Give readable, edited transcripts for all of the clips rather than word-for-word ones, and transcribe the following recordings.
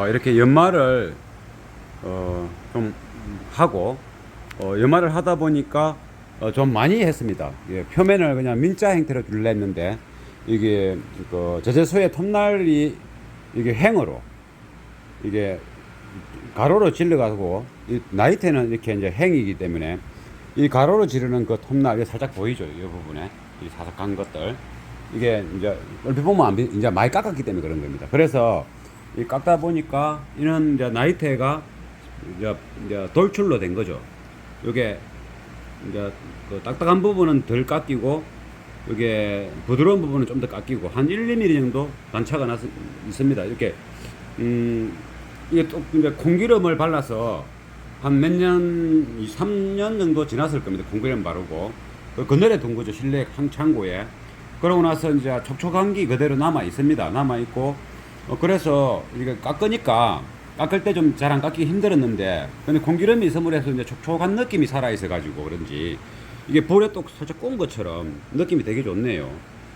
이렇게 연마를 좀 하고 연마를 하다 보니까 좀 많이 했습니다. 예, 표면을 그냥 민자 형태로 줄려 했는데 이게 그 제재소의 톱날이 이게 횡으로 이게 가로로 질러가지고 이 나이테는 이렇게 이제 행이기 때문에 이 가로로 지르는 그 톱날이 살짝 보이죠. 이 부분에 이 사삭한 것들 이게 이제 얼핏 보면 이제 많이 깎았기 때문에 그런 겁니다. 그래서 이 깎다 보니까 이는 이제 나이테가 이제 돌출로 된 거죠. 이게 이제 그 딱딱한 부분은 덜 깎이고 이게 부드러운 부분은 좀 더 깎이고 한 1, 2mm 정도 단차가 있습니다. 이렇게 이게 또 이제 콩기름을 발라서 한 몇 년, 3년 정도 지났을 겁니다. 콩기름 바르고 그 그늘에 둔 거죠. 실내 창고에. 그러고 나서 이제 촉촉한 게 그대로 남아 있습니다. 남아 있고 그래서 이게 깎으니까 깎을 때 좀 잘 안 깎기 힘들었는데 근데 콩기름이 있음으로 해서 이제 촉촉한 느낌이 살아 있어 가지고 그런지 이게 불에 또 살짝 구운 것처럼 느낌이 되게 좋네요.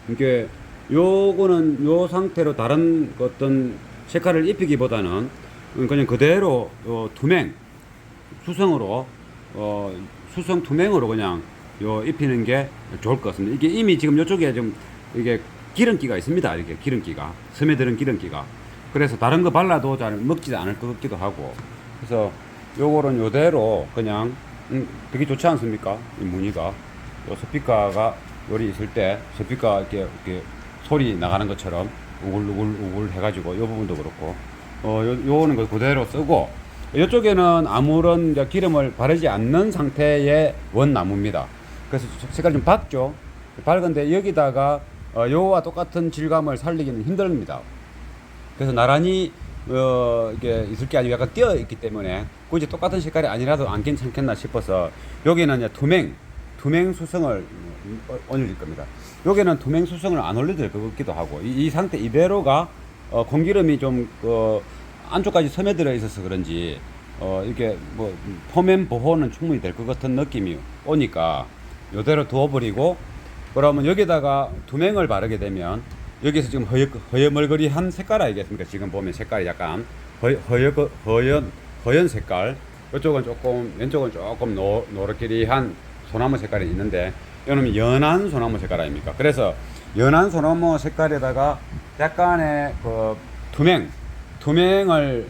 이게 요거는 요 상태로 다른 어떤 색깔을 입히기보다는 그냥 그대로 투명 수성으로 수성 투명으로 그냥 입히는 게 좋을 것 같습니다. 이게 이미 지금 이쪽에 좀 이게 기름기가 있습니다. 이렇게 기름기가 스며드는 기름기가 그래서 다른 거 발라도 잘 먹지 않을 것 같기도 하고 그래서 요거는 요대로 그냥 되게 좋지 않습니까? 이 무늬가 요 스피커가 요리 있을 때 스피커 이렇게 소리 나가는 것처럼 우글우글 해가지고 요 부분도 그렇고 요거는 그대로 쓰고 이쪽에는 아무런 이제 기름을 바르지 않는 상태의 원나무입니다. 그래서 색깔이 좀 밝죠. 밝은데 여기다가 요와 똑같은 질감을 살리기는 힘듭니다. 그래서 나란히 이게 있을 게 아니고 약간 띄어 있기 때문에 굳이 똑같은 색깔이 아니라도 안 괜찮겠나 싶어서 여기는 이제 투명 수성을 올릴 겁니다. 여기는 투명 수성을 안 올려도 될 것 같기도 하고 이 상태 이대로가 공기름이 좀 안쪽까지 스며들어 있어서 그런지 이게 뭐 표면 보호는 충분히 될 것 같은 느낌이 오니까 이대로 두어버리고 그러면 여기다가 투명을 바르게 되면 여기서 지금 허여멀거리한 색깔 아니겠습니까? 지금 보면 색깔이 약간 허연 색깔 이쪽은 조금 왼쪽은 조금 노릇끼리한 소나무 색깔이 있는데 이거는 연한 소나무 색깔 아닙니까? 그래서 연한 소나무 색깔에다가 약간의 그 투명을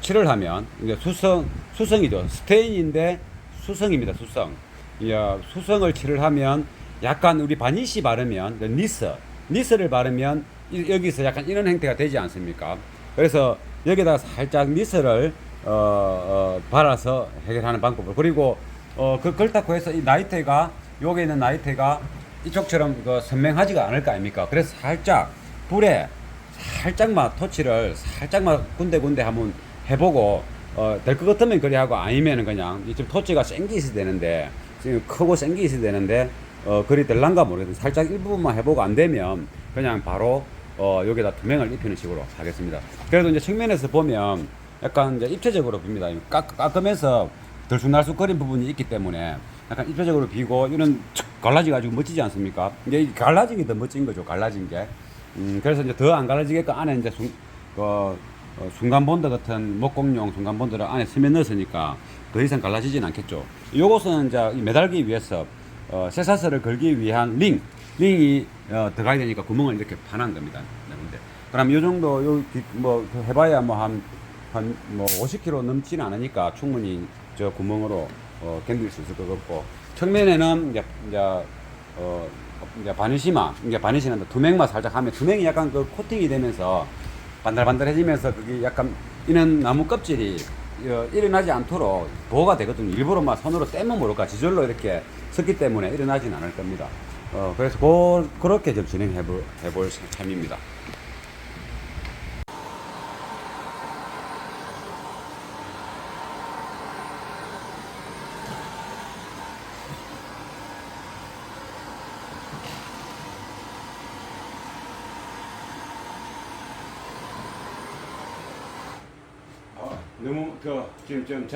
칠을 하면 이제 수성이죠. 스테인인데 수성입니다. 수성을 칠을 하면 약간 우리 바니쉬 바르면 니스를 바르면 여기서 약간 이런 형태가 되지 않습니까? 그래서 여기다가 살짝 니스를 발라서 해결하는 방법을 그리고 그렇다고 해서 이 나이테가 여기 있는 나이테가 이쪽처럼 선명하지가 않을 거 아닙니까? 그래서 살짝 불에 살짝만 터치를 살짝만 군데군데 한번 해보고 될 것 같으면 그래 하고 아니면은 그냥 지금 터치가 센 게 있어야 되는데 지금 크고 센 게 있어야 되는데 그리 될란가 모르겠어요. 살짝 일부분만 해보고 안 되면 그냥 바로 여기다 투명을 입히는 식으로 하겠습니다. 그래도 이제 측면에서 보면 약간 이제 입체적으로 봅니다. 깎으면서 들쑥날쑥거린 부분이 있기 때문에 약간 입체적으로 비고 이런 갈라지가지고 멋지지 않습니까? 이제 갈라진 게 더 멋진 거죠. 갈라진 게. 그래서 이제 더 안 갈라지게끔 안에 이제 순간본드 같은 목공용 순간본드를 안에 스며 넣었으니까 더 이상 갈라지진 않겠죠. 요것은 이제 매달기 위해서 쇠사슬을 걸기 위한 링이 들어가야 되니까 구멍을 이렇게 파는 겁니다. 근데 그럼 요 정도 뭐 해봐야 뭐 한 50kg 넘지는 않으니까 충분히 저 구멍으로 견딜 수 있을 것 같고 측면에는 이제 바니시는 투명만 살짝 하면 투명이 약간 그 코팅이 되면서 반들반들해지면서 그게 약간 이는 나무 껍질이 일어나지 않도록 보호가 되거든요. 일부러 막 손으로 떼면 모를까 지절로 이렇게 섰기 때문에 일어나진 않을 겁니다. 그래서 그렇게 좀 진행해 볼 참입니다. 너무 지금 좀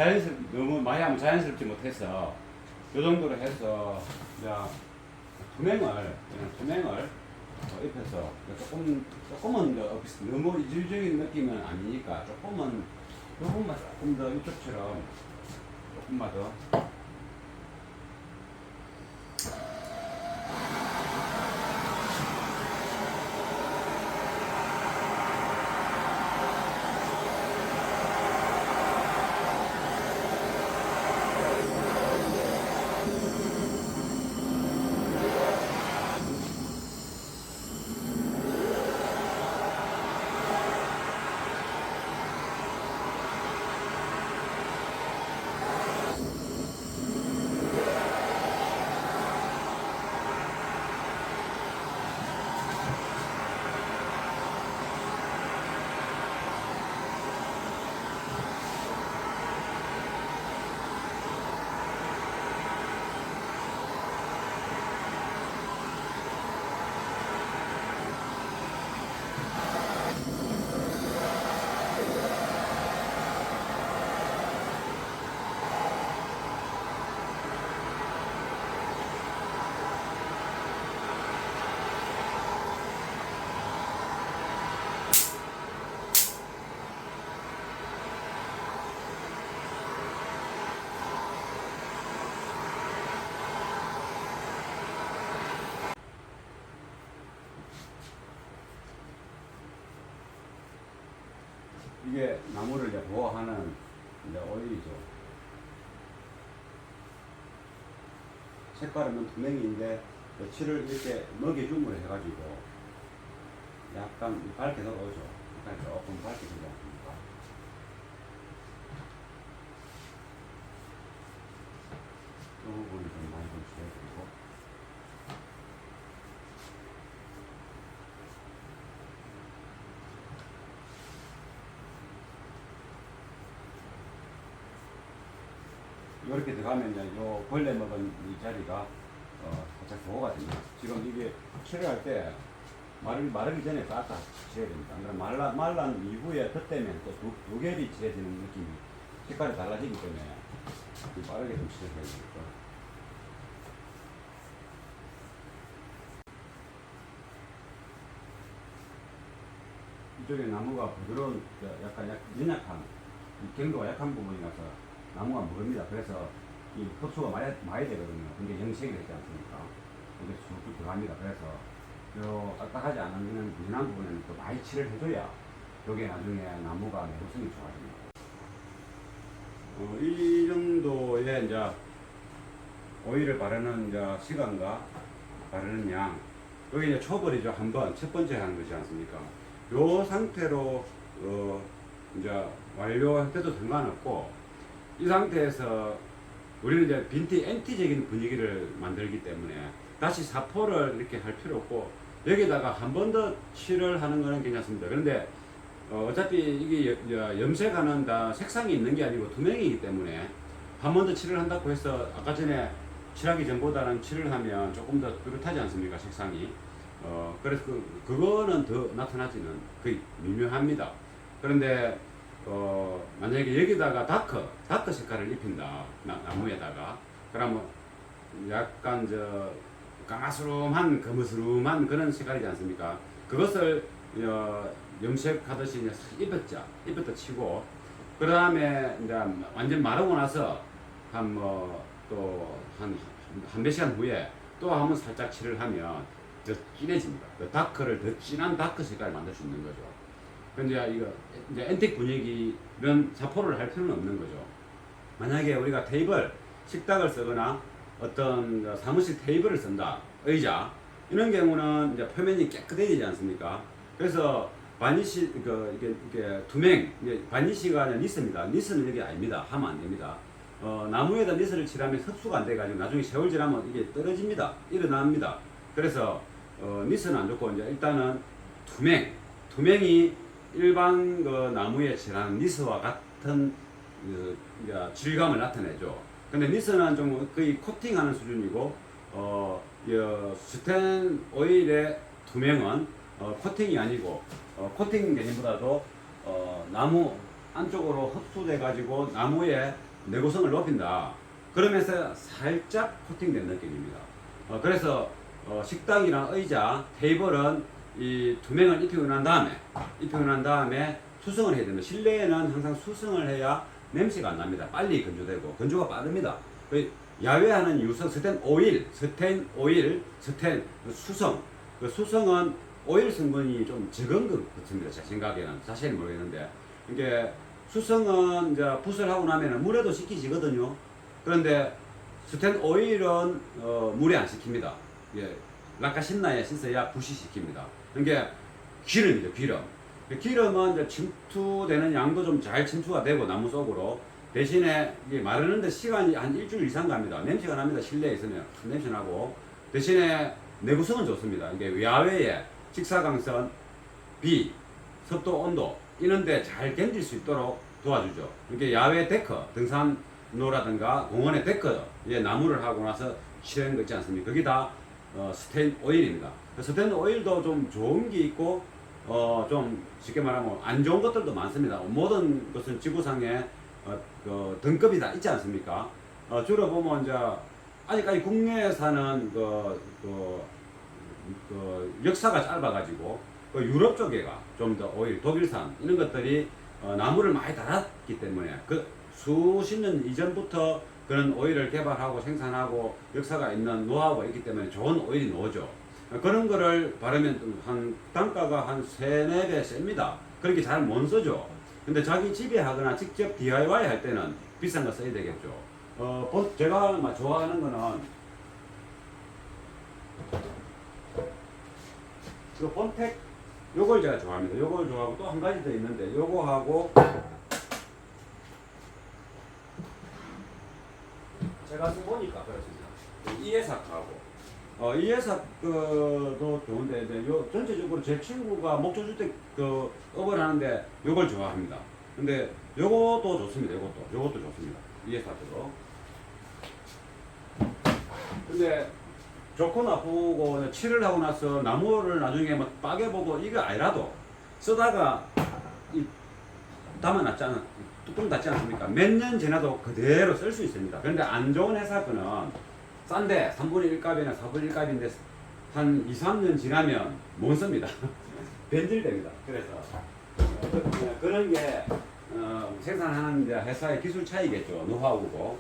너무 많이 하면 자연스럽지 못해서 요 정도로 해서 이제 투명을 입혀서 조금은 너무 이질적인 느낌은 아니니까 조금만 조금 더 이쪽처럼 조금만 더. 이게 나무를 이제 보호하는 이제 오일이죠. 색깔은 투명인데 칠을 이렇게 먹여줌으로 해가지고 약간 밝게 들어오죠. 약간 조금 밝게 되지 않습니까? 이 부분을 좀 많이 좀 지워드리고. 이렇게 들어가면 이제 요 벌레 먹은 이 자리가 살짝 보호가 됩니다. 지금 이게 칠을 할 때 마르기 전에 깎아 칠해야 됩니다. 그럼 말란 이후에 그때면 또 두 겹이 칠해지는 느낌이 색깔이 달라지기 때문에 빠르게 좀 칠해야 되니까. 이쪽에 나무가 부드러운 약간 연약한 경도가 약한 부분이라서 나무가 무릅니다. 그래서 이 흡수가 많이 되거든요. 근데 영색이 되지 않습니까? 이게 쑥쑥 들어갑니다. 그래서 요 딱딱하지 않은 미난 부분에는 또 많이 칠을 해줘야 여기에 나중에 나무가 내구성이 좋아집니다. 이 정도의 이제 오일을 바르는 이제 시간과 바르는 양, 여기 이제 초벌이죠. 한번 첫 번째 하는 거지 않습니까? 요 상태로 이제 완료할 때도 상관없고, 이 상태에서 우리는 이제 빈티 엔티적인 분위기를 만들기 때문에 다시 사포를 이렇게 할 필요 없고, 여기다가 한 번 더 칠을 하는 거는 괜찮습니다. 그런데 어차피 이게 염색하는 다 색상이 있는 게 아니고 투명이기 때문에 한 번 더 칠을 한다고 해서 아까 전에 칠하기 전보다는 칠을 하면 조금 더 뚜렷하지 않습니까? 색상이. 그래서 그거는 더 나타나지는 거의 미묘합니다. 그런데 만약에 여기다가 다크 색깔을 입힌다, 나무에다가, 그러면 약간 까마스름한, 거무스름한 그런 색깔이지 않습니까? 그것을 염색하듯이 이제 입었다 치고, 그 다음에 이제 완전 마르고 나서 한 몇 시간 후에 또 한번 살짝 칠을 하면 더 진해집니다. 더 진한 다크 색깔을 만들 수 있는 거죠. 근데 이제 앤틱 분위기는 사포를 할 필요는 없는 거죠. 만약에 우리가 식탁을 쓰거나 어떤 사무실 테이블을 쓴다, 의자, 이런 경우는 이제 표면이 깨끗해지지 않습니까? 그래서 바니시, 이게 투명, 바니시가 아니라 니스입니다. 니스는 여기 아닙니다. 하면 안 됩니다. 나무에다 니스를 칠하면 흡수가 안 돼가지고 나중에 세월 지나면 이게 떨어집니다. 일어납니다. 그래서 니스는 안 좋고, 이제 일단은 투명이 일반 나무에 칠하는 니스와 같은 질감을 나타내죠. 근데 니스는 좀 거의 코팅하는 수준이고, 스텐 오일의 투명은 코팅이 아니고, 코팅 개념보다도 나무 안쪽으로 흡수돼 가지고 나무의 내구성을 높인다. 그러면서 살짝 코팅된 느낌입니다. 그래서 식당이랑 의자, 테이블은 이 투명을 입히고 난 다음에 수성을 해야 됩니다. 실내에는 항상 수성을 해야 냄새가 안 납니다. 빨리 건조되고 건조가 빠릅니다. 야외하는 유성 스텐 오일, 수성. 그 수성은 오일 성분이 좀 적은 것 같습니다. 제 생각에는 자세히 모르겠는데 이게 수성은 이제 붓을 하고 나면 물에도 씻기지거든요. 그런데 스텐 오일은 물에 안 씻깁니다. 예, 락카신나에 씻어야 붓이 씻깁니다. 이게 기름이죠, 기름. 기름은 이제 침투되는 양도 좀 잘 침투가 되고 나무 속으로 대신에 이게 마르는데 시간이 한 일주일 이상 갑니다. 냄새가 납니다. 실내에 있으면 냄새 나고 대신에 내구성은 좋습니다. 이게 야외에 직사광선, 비, 습도, 온도 이런데 잘 견딜 수 있도록 도와주죠. 이렇게 야외 데크, 등산로라든가 공원의 데크에 나무를 하고 나서 칠하는 거 있지 않습니까? 그게 다 스테인 오일입니다. 스테인 오일도 좀 좋은 게 있고 좀 쉽게 말하면 안 좋은 것들도 많습니다. 모든 것은 지구상에 그 등급이 다 있지 않습니까? 주로 보면 이제 아직까지 국내에 사는 역사가 짧아가지고 유럽 쪽에가 좀 더 오일 독일산 이런 것들이 나무를 많이 달았기 때문에 그 수십 년 이전부터 그런 오일을 개발하고 생산하고 역사가 있는 노하우가 있기 때문에 좋은 오일이 나오죠. 그런 거를 바르면 한 단가가 한 3, 4배 셉니다. 그렇게 잘 못 쓰죠. 근데 자기 집에 하거나 직접 DIY 할 때는 비싼 거 써야 되겠죠. 제가 좋아하는 거는 그 본텍 요걸 제가 좋아합니다. 요걸 좋아하고 또 한 가지 더 있는데 요거하고 제가 써보니까 그렇습니다. 이해삭하고 이해삭도 좋은데 이제 요 전체적으로 제 친구가 목조주택 그 업을 하는데 요걸 좋아합니다. 근데 요것도 좋습니다. 요것도 좋습니다. 이해삭도. 근데 좋고 나쁘고 칠을 하고 나서 나무를 나중에 막 빠개보고 이거 아니라도 쓰다가 담아놨지 않 뚜껑 닫지 않습니까? 몇 년 지나도 그대로 쓸 수 있습니다. 그런데 안 좋은 회사 거는 싼데 3분의 1값이나 4분의 1값인데 한 2, 3년 지나면 못 씁니다. 변질됩니다. 그래서 그런 게 생산하는 회사의 기술 차이겠죠. 노하우고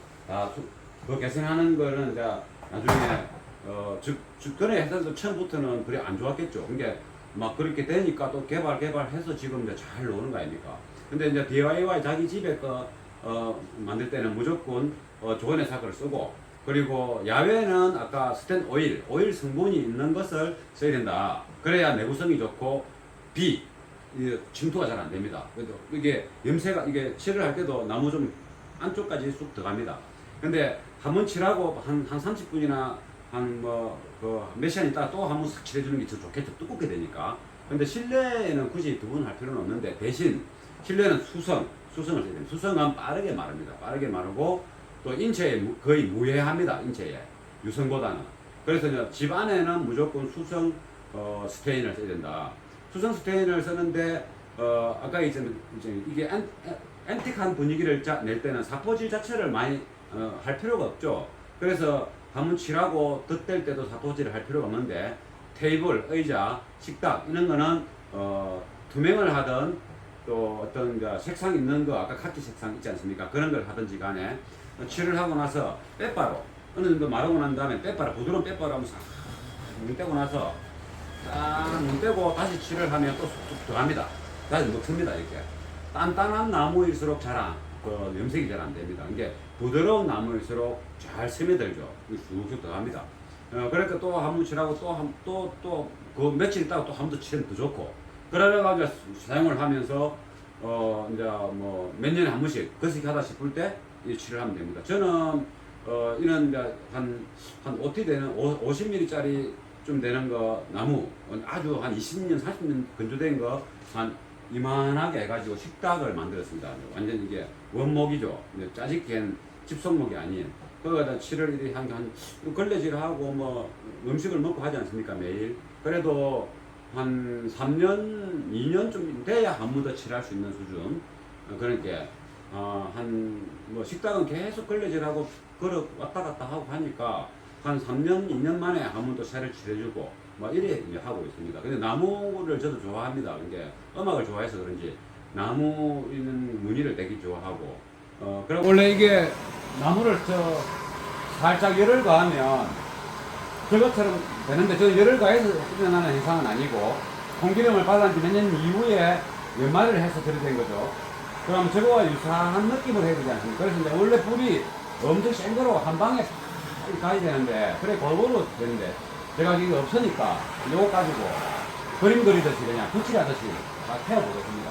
그 개선하는 거는 이제 나중에 주변의 회사도 처음부터는 그래 안 좋았겠죠. 그게 막 그렇게 되니까 또 개발해서 지금 이제 잘 나오는 거 아닙니까? 근데 이제 DIY 자기 집에 거 만들 때는 무조건 좋은 회사 걸 쓰고 그리고 야외는 아까 스텐 오일 성분이 있는 것을 써야 된다. 그래야 내구성이 좋고 침투가 잘 안 됩니다. 그래도 이게 염세가 이게 칠을 할 때도 나무 좀 안쪽까지 쑥 들어갑니다. 근데 한 번 칠하고 한 30분이나 몇 시간 있다가 또 한 번 싹 칠해주는 게 더 좋겠죠. 두껍게 되니까. 근데 실내에는 굳이 2번 할 필요는 없는데 대신 실내는 수성을 써야 됩니다. 수성은 빠르게 마릅니다. 빠르게 마르고 또 인체에 거의 무해합니다. 인체에 유성보다는. 그래서 집 안에는 무조건 수성 스테인을 써야 된다. 수성 스테인을 쓰는데 아까 이제 이게 앤틱한 분위기를 낼 때는 사포질 자체를 많이 할 필요가 없죠. 그래서 한번 칠하고 덧댈 때도 사포질을 할 필요가 없는데 테이블, 의자, 식탁 이런 거는 투명을 하든 또 어떤 색상 있는 거 아까 카키 색상 있지 않습니까? 그런 걸 하든지 간에 칠을 하고 나서 빼바로 어느 정도 마르고 난 다음에 빼바로 부드러운 빼바로 하면 싹 문 떼고 나서 문 떼고 다시 칠을 하면 또 쑥쑥 들어갑니다. 다시 먹습니다. 이렇게 단단한 나무일수록 염색이 잘 안 됩니다. 이게 부드러운 나무일수록 잘 스며들죠. 쑥쑥 들어갑니다. 그러니까 또 한 번 칠하고 또 그 며칠 있다가 또 한 번 더 칠하면 더 좋고 그래가지고 사용을 하면서 이제 뭐 몇 년에 한 번씩 거식하다 싶을 때 이 칠을 하면 됩니다. 저는 이런 이제 한 OT 되는 50mm짜리 좀 되는 거 나무 아주 한 20년 30년 건조된 거 한 이만하게 해가지고 식탁을 만들었습니다. 완전 이게 원목이죠. 짜집기엔 집속목이 아닌. 거기다 칠을 이렇게 한 걸레질하고 뭐 음식을 먹고 하지 않습니까 매일. 그래도 한 3년, 2년 좀 돼야 한 번 더 칠할 수 있는 수준. 그러니까 뭐 식당은 계속 걸레질하고 걸어 왔다 갔다 하고 하니까 한 3년, 2년 만에 한 번 또 새를 칠해주고, 뭐, 이래 이제 하고 있습니다. 근데 나무를 저도 좋아합니다. 근데 음악을 좋아해서 그런지, 나무 있는 무늬를 되게 좋아하고, 그리고 원래 이게 나무를 살짝 열을 가하면 저것처럼 되는데, 저 열을 가해서 일어나는 현상은 아니고, 공기름을 받은 지 몇 년 이후에 연마를 해서 저렇게 된 거죠. 그럼 저거와 유사한 느낌을 해야 되지 않습니까? 그래서 이제 원래 불이 엄청 센 거로 한 방에 가야 되는데, 그래 골고루 되는데, 제가 이게 없으니까 요거 가지고 그림 그리듯이 그냥 붙이라듯이 다 태워보겠습니다.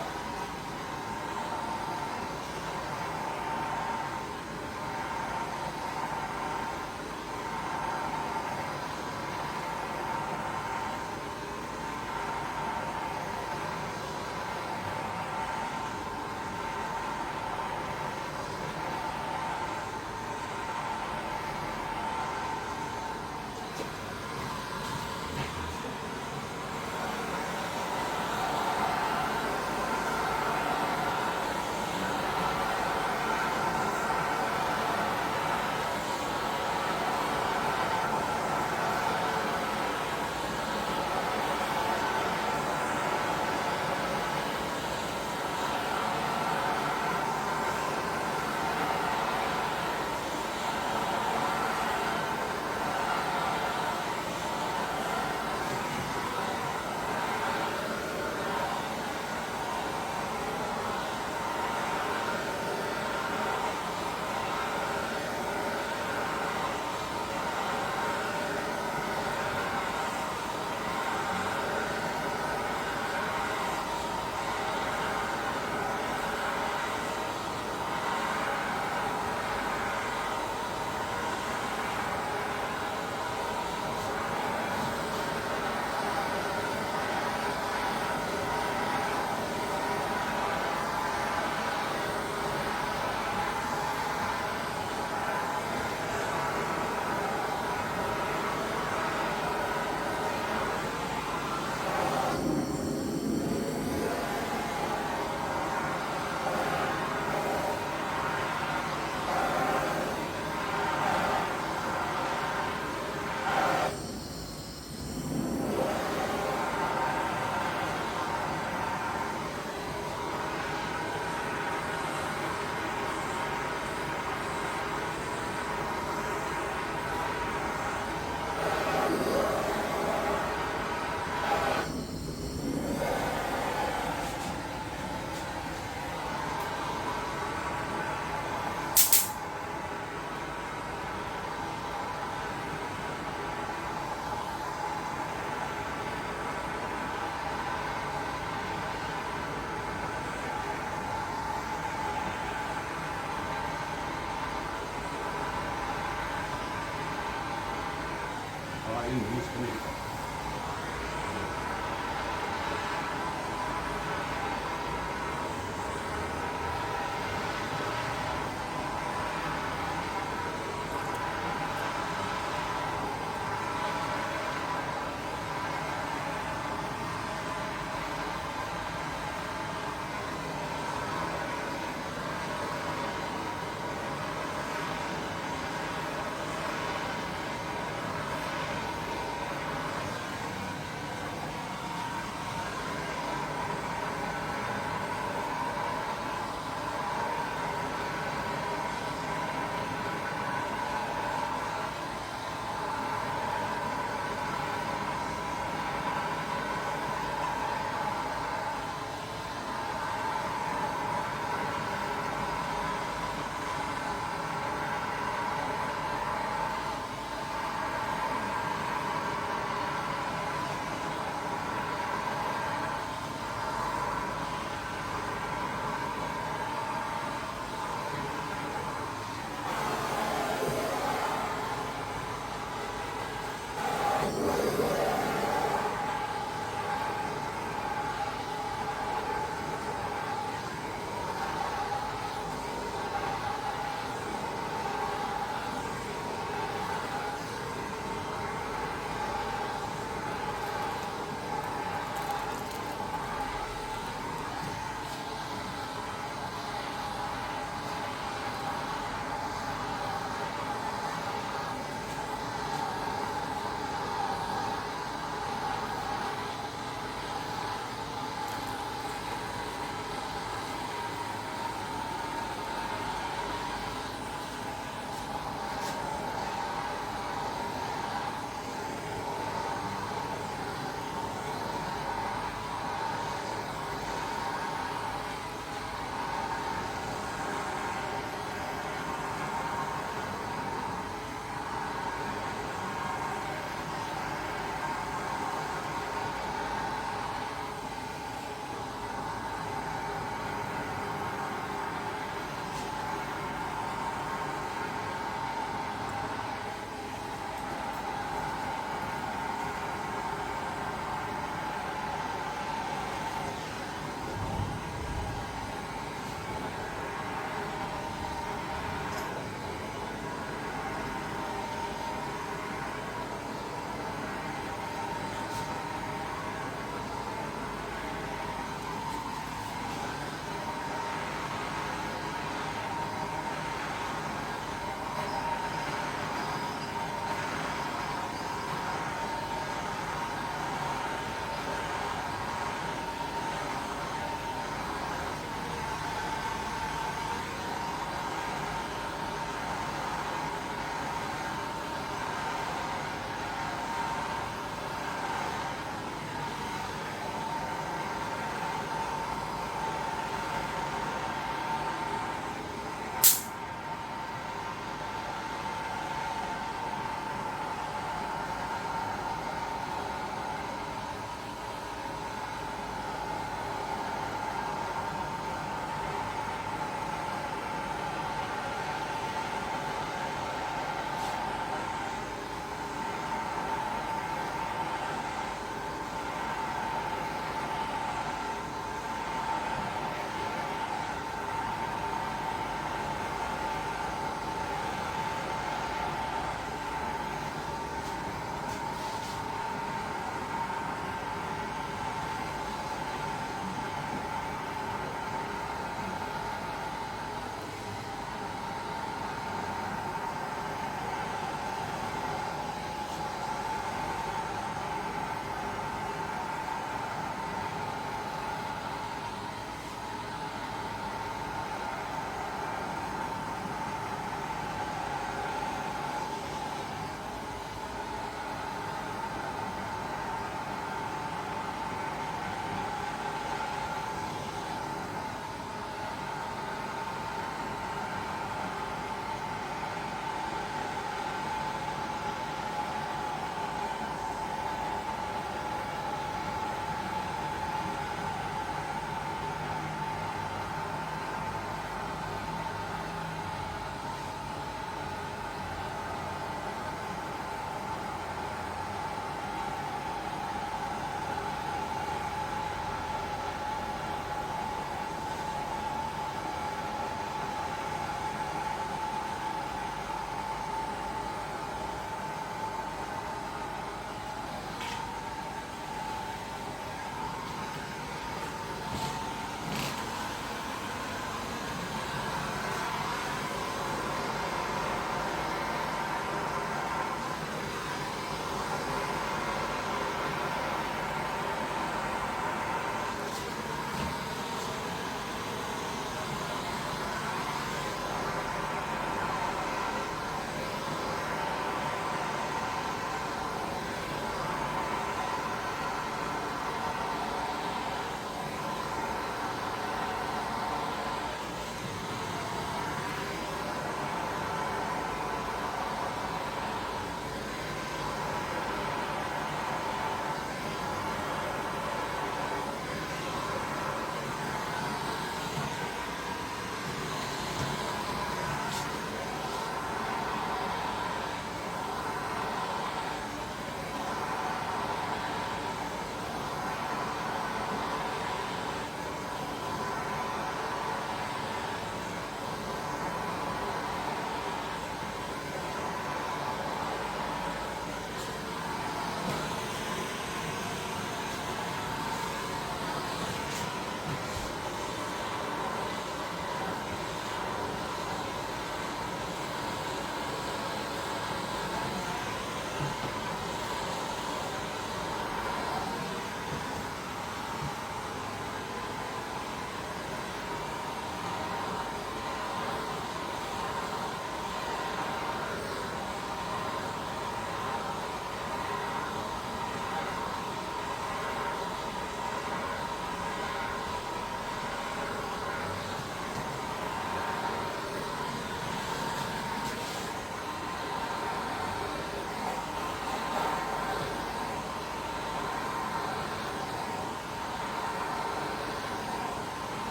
아, 이거 너무 시끄러워.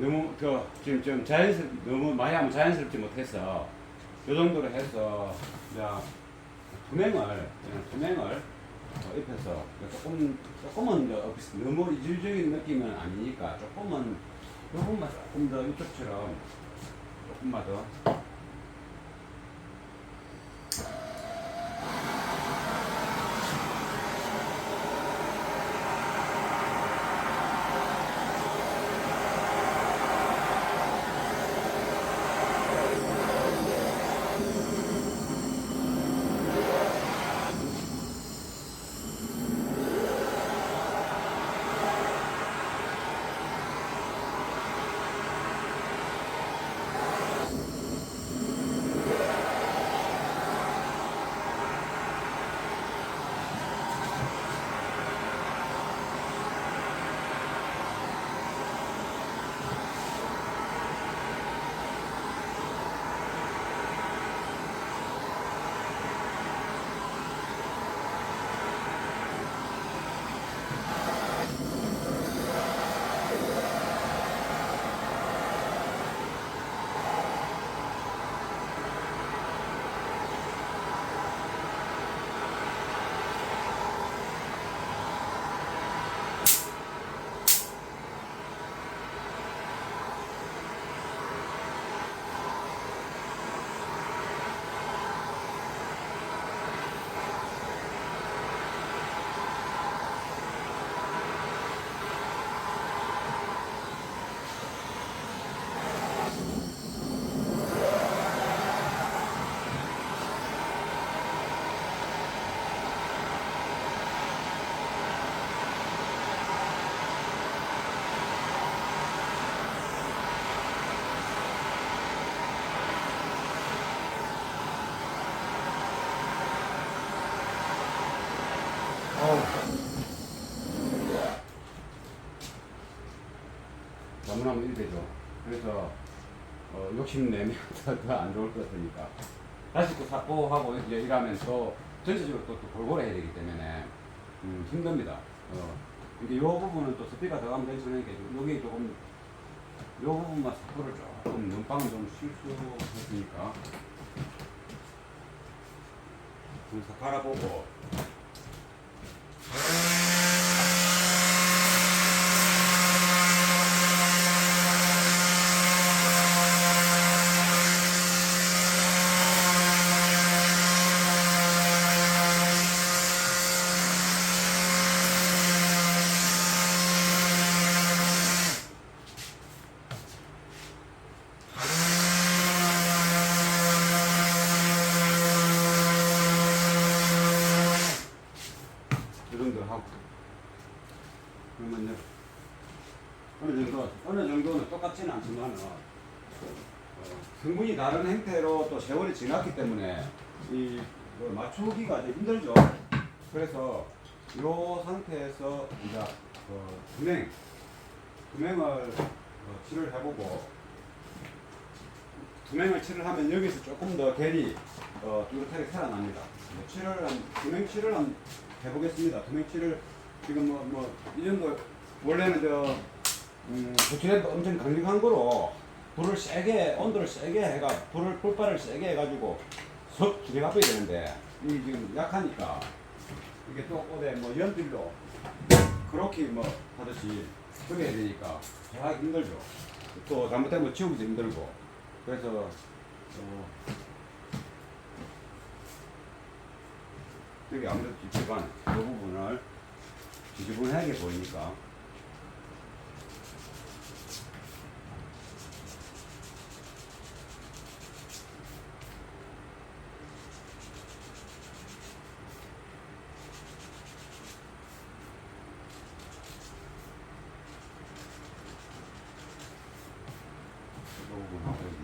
너무 지금 좀 너무 많이 하면 자연스럽지 못해서 이 정도로 해서 이제 투명을 입혀서 조금은 이제 너무 이질적인 느낌은 아니니까 조금만 조금 더 이쪽처럼 조금만 더. 너무나도 일되죠. 그래서 욕심내면 더 안 좋을 것 같으니까 다시 또 사포하고 이제 일하면서 전체적으로 또 골고루 해야 되기 때문에 힘듭니다. 이제 이 부분은 또 스피가 더 가면 괜찮으니까 여기 조금 이 부분만 사포를 조금 눈방울 좀 실수했으니까 좀 갈아보고. 하고 그러면 이제 어느 정도는 똑같지는 않지만 성분이 다른 형태로 또 세월이 지났기 때문에 이 맞추기가 좀 힘들죠. 그래서 이 상태에서 이제 투명을 칠을 해보고 투명을 칠을 하면 여기서 조금 더 결이 뚜렷하게 살아납니다. 투명 칠을 한번 해보겠습니다. 투명 칠을 지금 이 정도 원래는 부추에도 엄청 강력한 거로 불을 세게 온도를 세게 해가 불발을 세게 해가지고 석 기대가줘야 되는데 이게 지금 약하니까 이게 또 어디 연필로 그렇게 하듯이 그게 해야 되니까 하기 힘들죠. 또 잘못되면 치우기도 힘들고 그래서 여기 아무래도 뒷배관 이 부분을 지지분하게 보이니까 이 부분하고 여기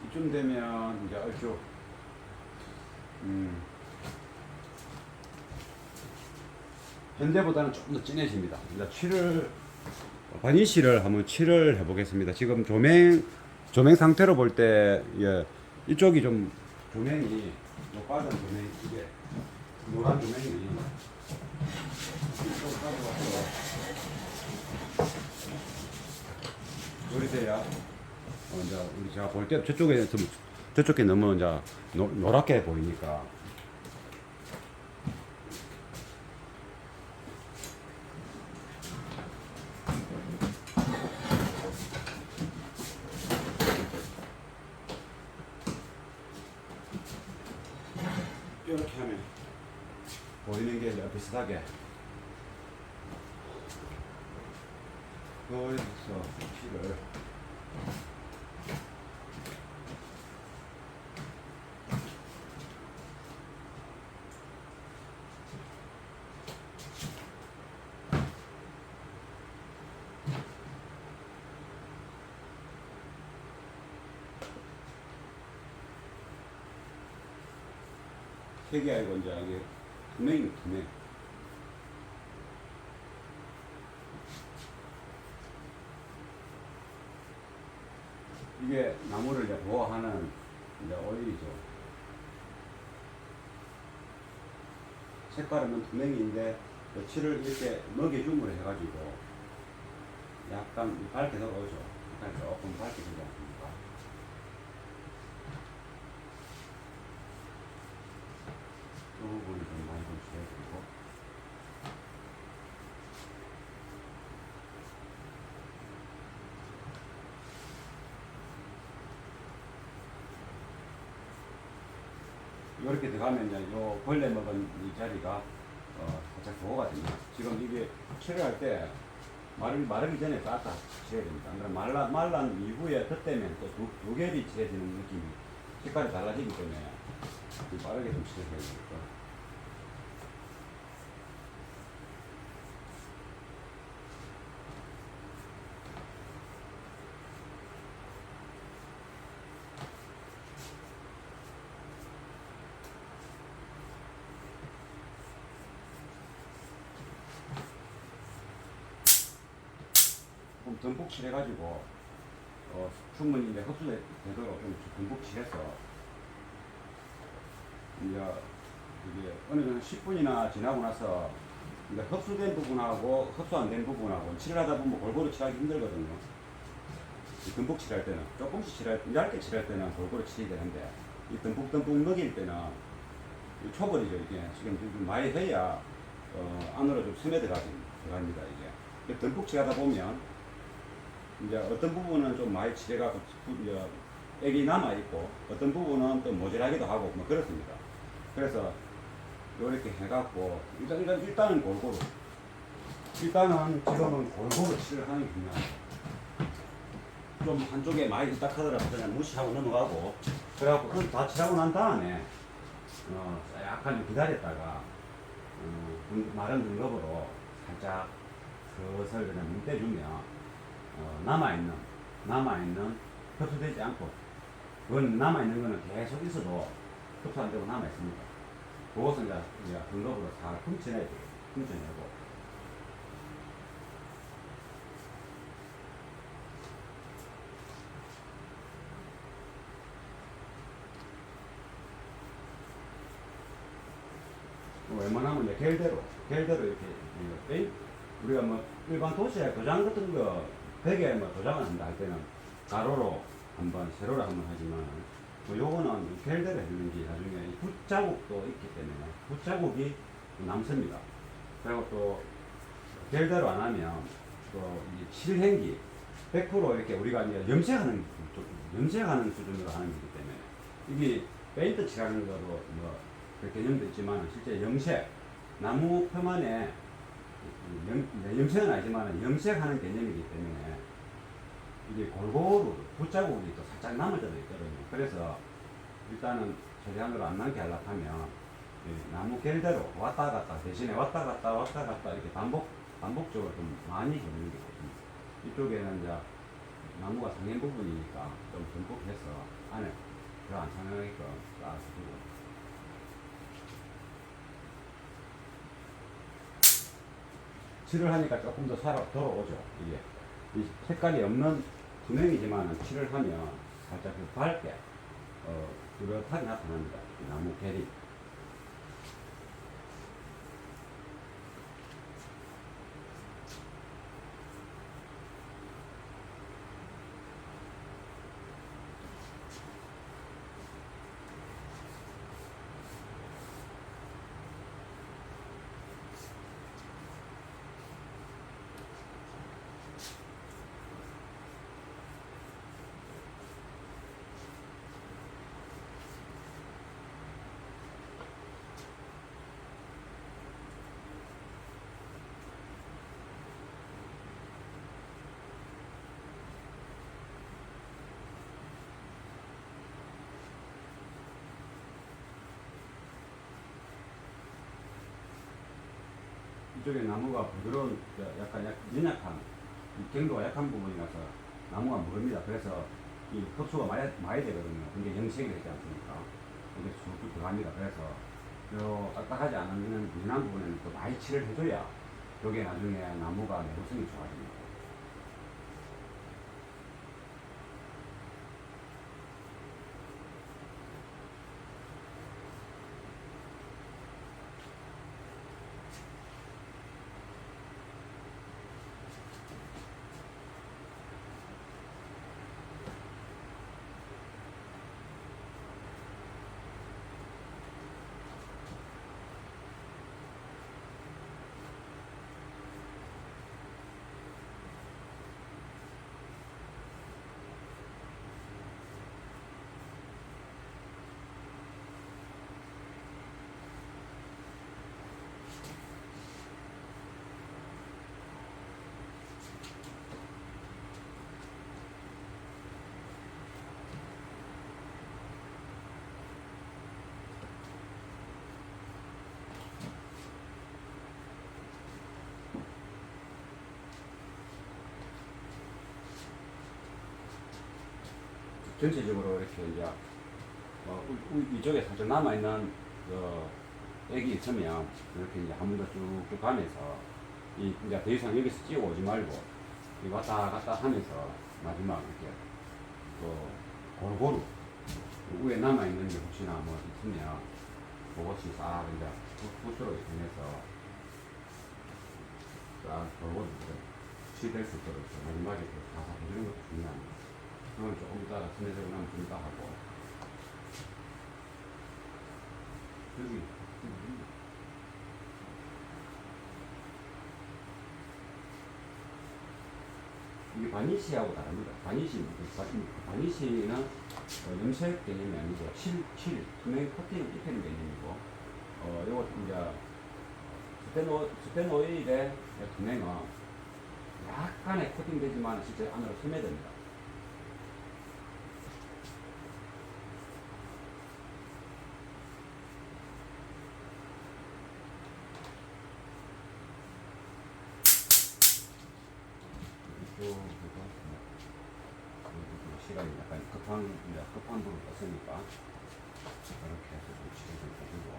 이쯤 되면 이제 얼추 현재보다는 조금 더 진해집니다. 이제 칠을 바니쉬를 한번 칠을 해보겠습니다. 지금 조명 상태로 볼 때 예, 이쪽이 좀 조명이 빠진 조명 이게 노란 조명이 이쪽 가져가서 요리돼야 이제 우리 제가 볼 때 저쪽에 너무 이제 노랗게 보이니까. 이렇게 하면 보이는 게 이제 비슷하게 거기서 피를 색이 아니고 이제 이게 투명이 투명. 이게 나무를 이제 보호하는 이제 오일이죠. 색깔은 투명인데 칠을 이렇게 먹여줌으로 해가지고 약간 밝게 들어오죠. 약간 조금 밝게 되지 않습니까? 이 부분이 좀 많이 좀 줄여주고. 이렇게 들어가면 이제 요 벌레 먹은 이 자리가 살짝 보호가 됩니다. 지금 이게 칠을 할 때 마르기 전에 싹다 칠해야 됩니다. 그럼 말란 이후에 덧대면 또 두 겹이 칠해지는 느낌이 색깔이 달라지기 때문에 빠르게 좀 칠해야 됩니다. 듬뿍 칠해가지고 충분히 이제 흡수되도록 좀 듬뿍 칠해서 이제 이게 어느 정도 10분이나 지나고 나서 이제 흡수된 부분하고 흡수 안 된 부분하고 칠을 하다 보면 골고루 칠하기 힘들거든요. 듬뿍 칠할 때는 조금씩 얇게 칠할 때는 골고루 칠이 되는데 이 듬뿍 먹일 때는 이 초벌이죠. 이게 지금 좀 많이 해야 안으로 좀 스며 들어갑니다. 이게 듬뿍 칠하다 보면 이제 어떤 부분은 좀 많이 칠해갖고 액이 남아있고 어떤 부분은 또 모자라기도 하고 뭐 그렇습니다. 그래서 이렇게 해갖고 일단은 골고루 지금은 골고루 칠을 하는 게 중요합니다. 좀 한쪽에 많이 있다 하더라도 그냥 무시하고 넘어가고 그래갖고 다 칠하고 난 다음에 약간 좀 기다렸다가 마른 등급으로 살짝 슬슬 그냥 문 떼주면 남아있는 흡수되지 않고 그건 남아있는 거는 계속 있어도 흡수 안 되고 남아있습니다. 그것은 이제 등급으로 다 훔쳐내야 돼요. 훔쳐내고 웬만하면 이제 겔대로 이렇게 우리가 뭐 일반 도시에 도장 같은 거 벽에 뭐 도장을 한다 할 때는 가로로 한번 세로로 한번 하지만 뭐 요거는 겔대로 해주는 게 나중에 붓자국도 있기 때문에 붓자국이 남습니다. 그리고 또 겔대로 안 하면 또 이 칠행기 100% 이렇게 우리가 이제 염색하는 수준으로 하는 거기 때문에 이게 페인트 칠하는 거로 뭐 그 개념도 있지만 실제 염색 나무 표면에 염색은 아니지만 염색하는 개념이기 때문에 이게 골고루 붓자국이 또 살짝 남아져 있거든요. 그래서 일단은 최대한으로 안 남게 하려고 하면 나무 겔대로 왔다 갔다 대신에 왔다 갔다 이렇게 반복적으로 좀 많이 해주는 게 있거든요. 이쪽에는 이제 나무가 상행 부분이니까 좀 듬뿍 해서 안에 별로 안 상하게끔 딱 해주고. 칠을 하니까 조금 더 돌아오죠. 이게 이 색깔이 없는 투명이지만 칠을 하면 살짝 그 밝게 뚜렷하게 나타납니다. 이 나무 결이. 이쪽에 나무가 부드러운, 약간 연약한, 이 경도가 약한 부분이라서 나무가 무릅니다. 그래서 이 흡수가 많이 되거든요. 근데 영색이 되지 않습니까? 이게 쑥쑥 들어갑니다. 그래서 요 딱딱하지 않은 연한 부분에는 또 많이 칠을 해줘야 여기에 나중에 나무가 내구성이 좋아집니다. 전체적으로 이렇게 이제 이쪽에 살짝 남아있는 액이 있으면 이렇게 이제 한 번 더 쭉쭉 가면서 이제 더 이상 여기서 찍어 오지 말고 이 왔다 갔다 하면서 마지막 이렇게 또 골고루 위에 남아있는 게 혹시나 뭐 있으면 그것이 싹 이제 붓으로 이용해서 싹 골고루 치될 수 있도록 마지막에 가사 해주는 것도 중요합니다. 그건 조금 이따가 스내되고 나면 좀 이따 하고. 여기. 이게 바니쉬하고 다릅니다. 바니쉬는 염색 개념이 아니고 투명 코팅을 입히는 개념이고, 요거 이제 스테노일의 투명은 약간의 코팅되지만 실제 안으로 스며듭니다. 시간이 약간 급한 부분 떴으니까 이렇게 해서 좀 치료 좀 해주고.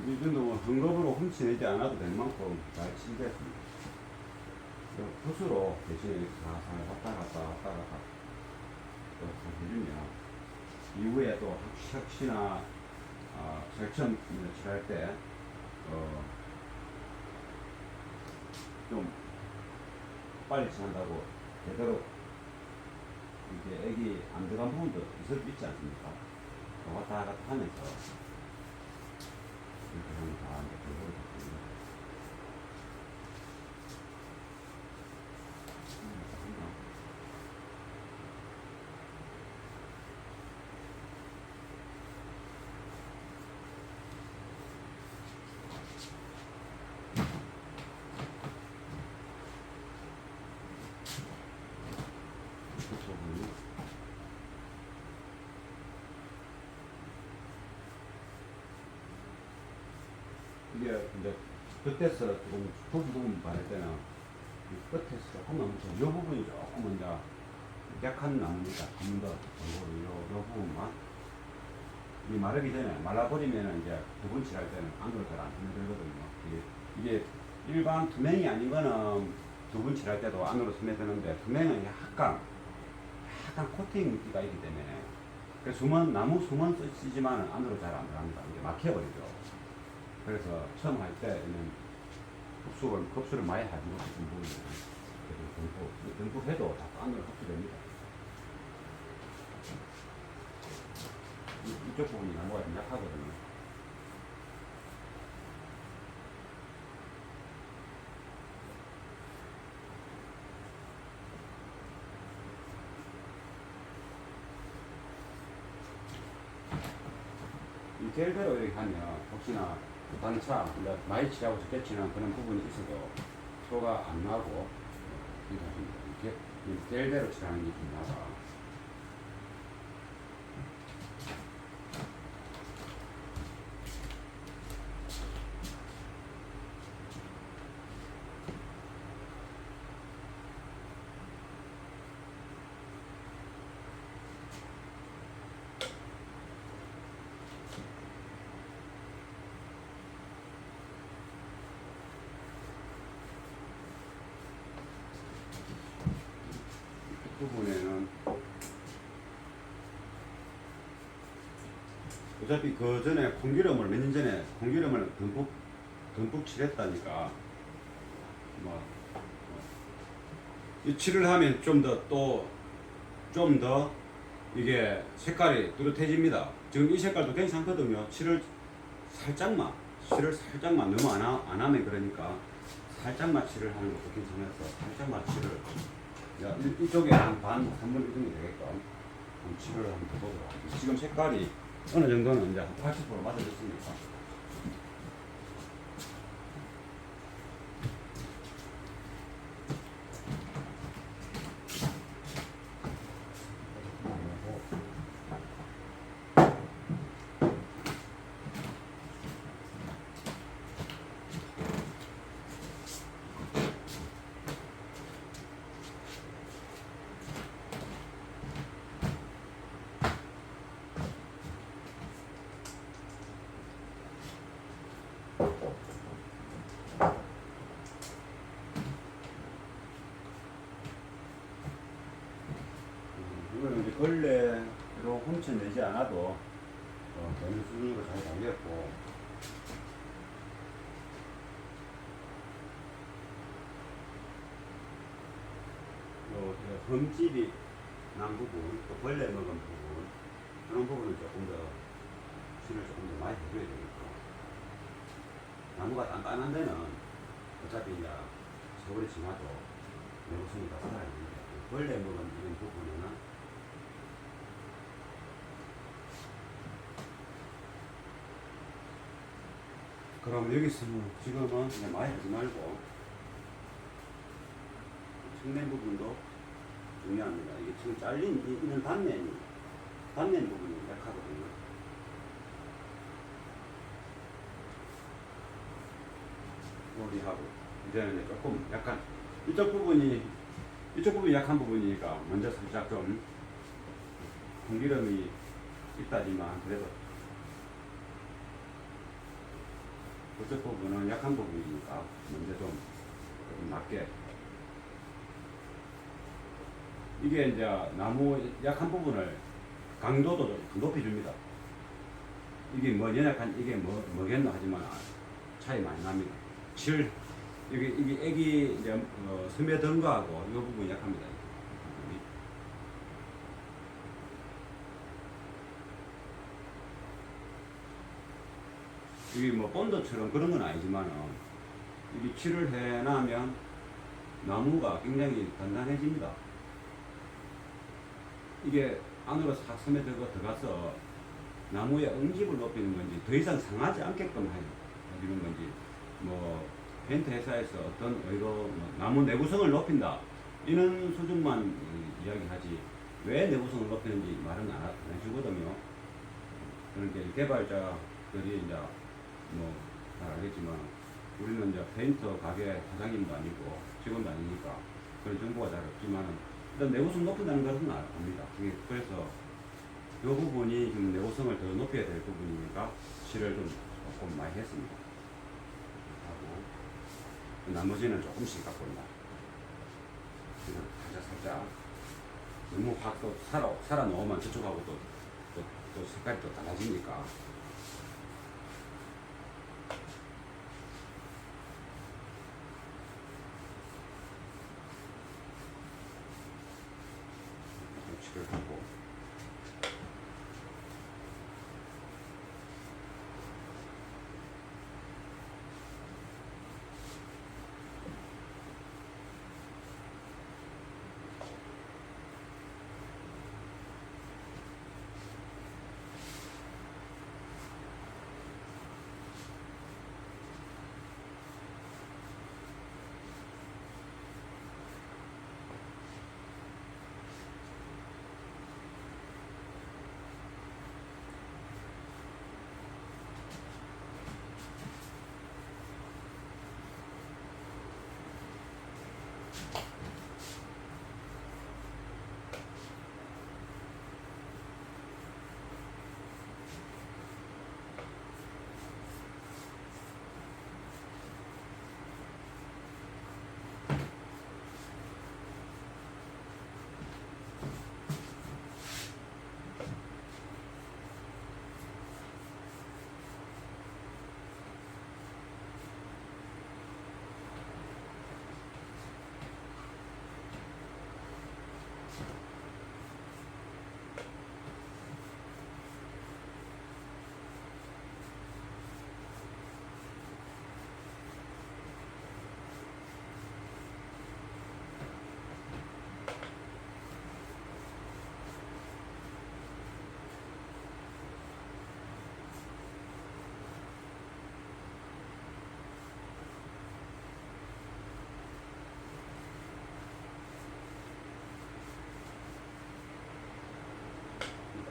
이 정도 헝겊으로 훔치내지 않아도 될 만큼 잘 치겠습니다. 붓으로 대신에 이렇게 살살 왔다 갔다 왔다 갔다 이후에 또 혹시나 절점 칠할 때 좀 빨리 칠한다고 제대로 이게 액이 안 들어간 부분도 있을 수 있지 않습니까? 왔다 갔다 하면서 이렇게 하면 다 이제 골고루 잡습니다. 이게 이제 끝에서 조금 부분 바를 때는 이 끝에서 조금만 이 부분이 조금 이제 약한 나무니까 조금 더 요 부분만 이 마르기 전에 말라버리면 이제 두번 칠할 때는 안으로 잘 안 스며들거든요. 이게 일반 투명이 아닌 거는 두 번 칠할 때도 안으로 스며드는데 투명은 약간 코팅 물기가 있기 때문에 그래서 나무 수만 쓰지만 안으로 잘 안 들어갑니다. 이제 막혀버리죠. 그래서 처음 할 때는 흡수를 많이 하지 못했던 부분은 듬뿍 해도 자꾸 안으로 흡수됩니다. 이쪽 부분이 나무가 좀 약하거든요. 이 젤대로 이렇게 하면 혹시나 단차, 많이 칠하고 적게 치는 그런 부분이 있어도 소가 안 나고 이렇게 젤대로 칠하는 게 좀 나아. 부분에는 어차피 그 전에 콩기름을 몇 년 전에 콩기름을 듬뿍 칠했다니까 이 칠을 하면 좀 더 이게 색깔이 뚜렷해집니다. 지금 이 색깔도 괜찮거든요. 칠을 살짝만 너무 안 하면 그러니까 살짝만 칠을 하는 것도 괜찮아서 살짝만 칠을 이쪽에 한 3분 정도 되게끔 칠을 한번 해보도록 하겠습니다. 지금 색깔이 어느 정도는 이제 한 80% 맞아졌습니다. 이거는 이제 걸레로 훔쳐내지 않아도 되는 수준으로 잘 달렸고, 흠집이 난 부분, 또 벌레 먹은 부분, 그런 부분은 조금 더 실을 조금 더 많이 해줘야 되겠고, 나무가 단단한 데는 어차피 이제 세월이 지나도 내구성이 다 살아있는데, 벌레 먹은 이런 부분에는 그럼 여기서 지금은 그냥 많이 하지 말고 측면 부분도 중요합니다. 이게 지금 잘린 이런 단면 부분이 약하거든요. 머리하고 이제는 조금 약간 이쪽 부분이 약한 부분이니까 먼저 살짝 좀 공기름이 있다지만 그래도 그쪽 부분은 약한 부분이니까 먼저 좀 낮게, 이게 이제 나무 약한 부분을 강도도 좀 높여줍니다. 이게 뭐 연약한 이게 뭐겠노 하지만 차이 많이 납니다. 실 이게 애기 이제 스며든 거하고 이 부분이 약합니다. 이게 뭐 본드처럼 그런 건 아니지만 이게 칠을 해나면 나무가 굉장히 단단해집니다. 이게 안으로 싹 스며들어가서 나무의 응집을 높이는 건지 더 이상 상하지 않게끔 해주는 건지 뭐 페인트 회사에서 어떤 의도 뭐 나무 내구성을 높인다 이런 수준만 이야기하지 왜 내구성을 높이는지 말은 안 해주거든요. 그러니까 개발자들이 이제 뭐 잘 알겠지만 우리는 이제 페인터 가게 사장님도 아니고 직원도 아니니까 그런 정보가 잘 없지만은 일단 내구성 높인다는 것은 압니다. 그래서 이 부분이 좀 내구성을 더 높여야 될 부분이니까 실을 좀 조금 많이 했습니다. 하고 나머지는 조금씩 갖고 있다. 그냥 살짝 너무 확 또 살아 놓으면 저쪽하고 또 색깔이 또 달라지니까. 칠을 하고.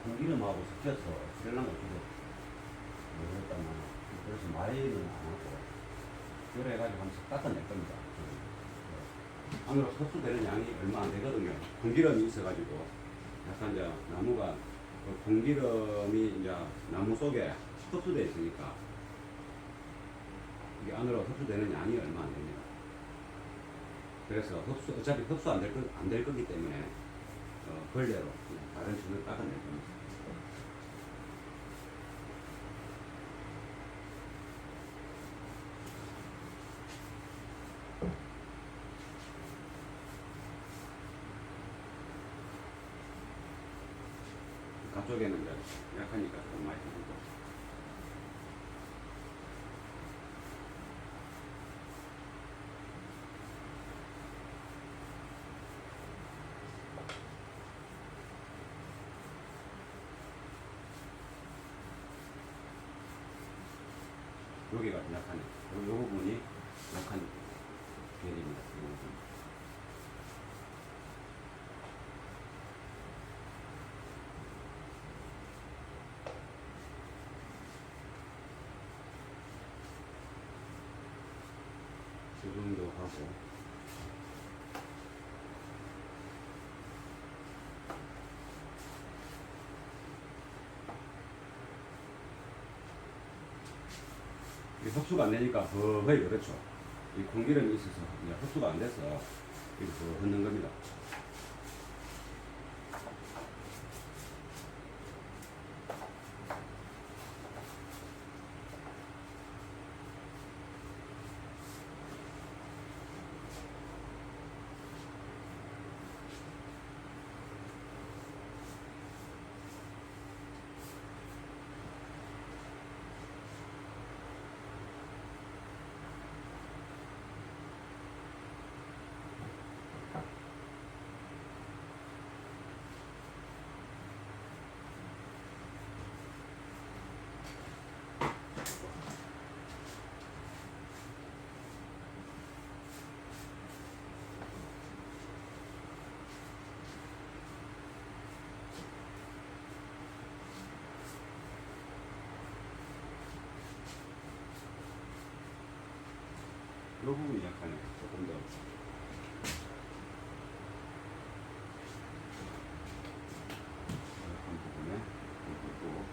공기름하고 섞여서 셀랑 어쩌고 모르겠다만 그래서 많이는 안 하고 그래가지고 한번 닦아낼 겁니다. 안으로 흡수되는 양이 얼마 안 되거든요. 공기름이 있어가지고 약간 이제 나무가 그 공기름이 이제 나무 속에 흡수되어 있으니까 이게 안으로 흡수되는 양이 얼마 안 됩니다. 그래서 어차피 흡수 안 될 거기 때문에 걸레로 다른 천을 닦아낼 겁니다. 가쪽에는 이제 약하니까 좀 많이 들고. 여기가 약하네. 이 부분이 약한 계열입니다. 이 부분. 이 정도 하고. 흡수가 안 되니까 허허이 그렇죠. 이 공기름이 있어서 이제 흡수가 안 돼서 이렇게 흩는 겁니다. 부분이 약하네. 조금 더. 약한 부분에 그리고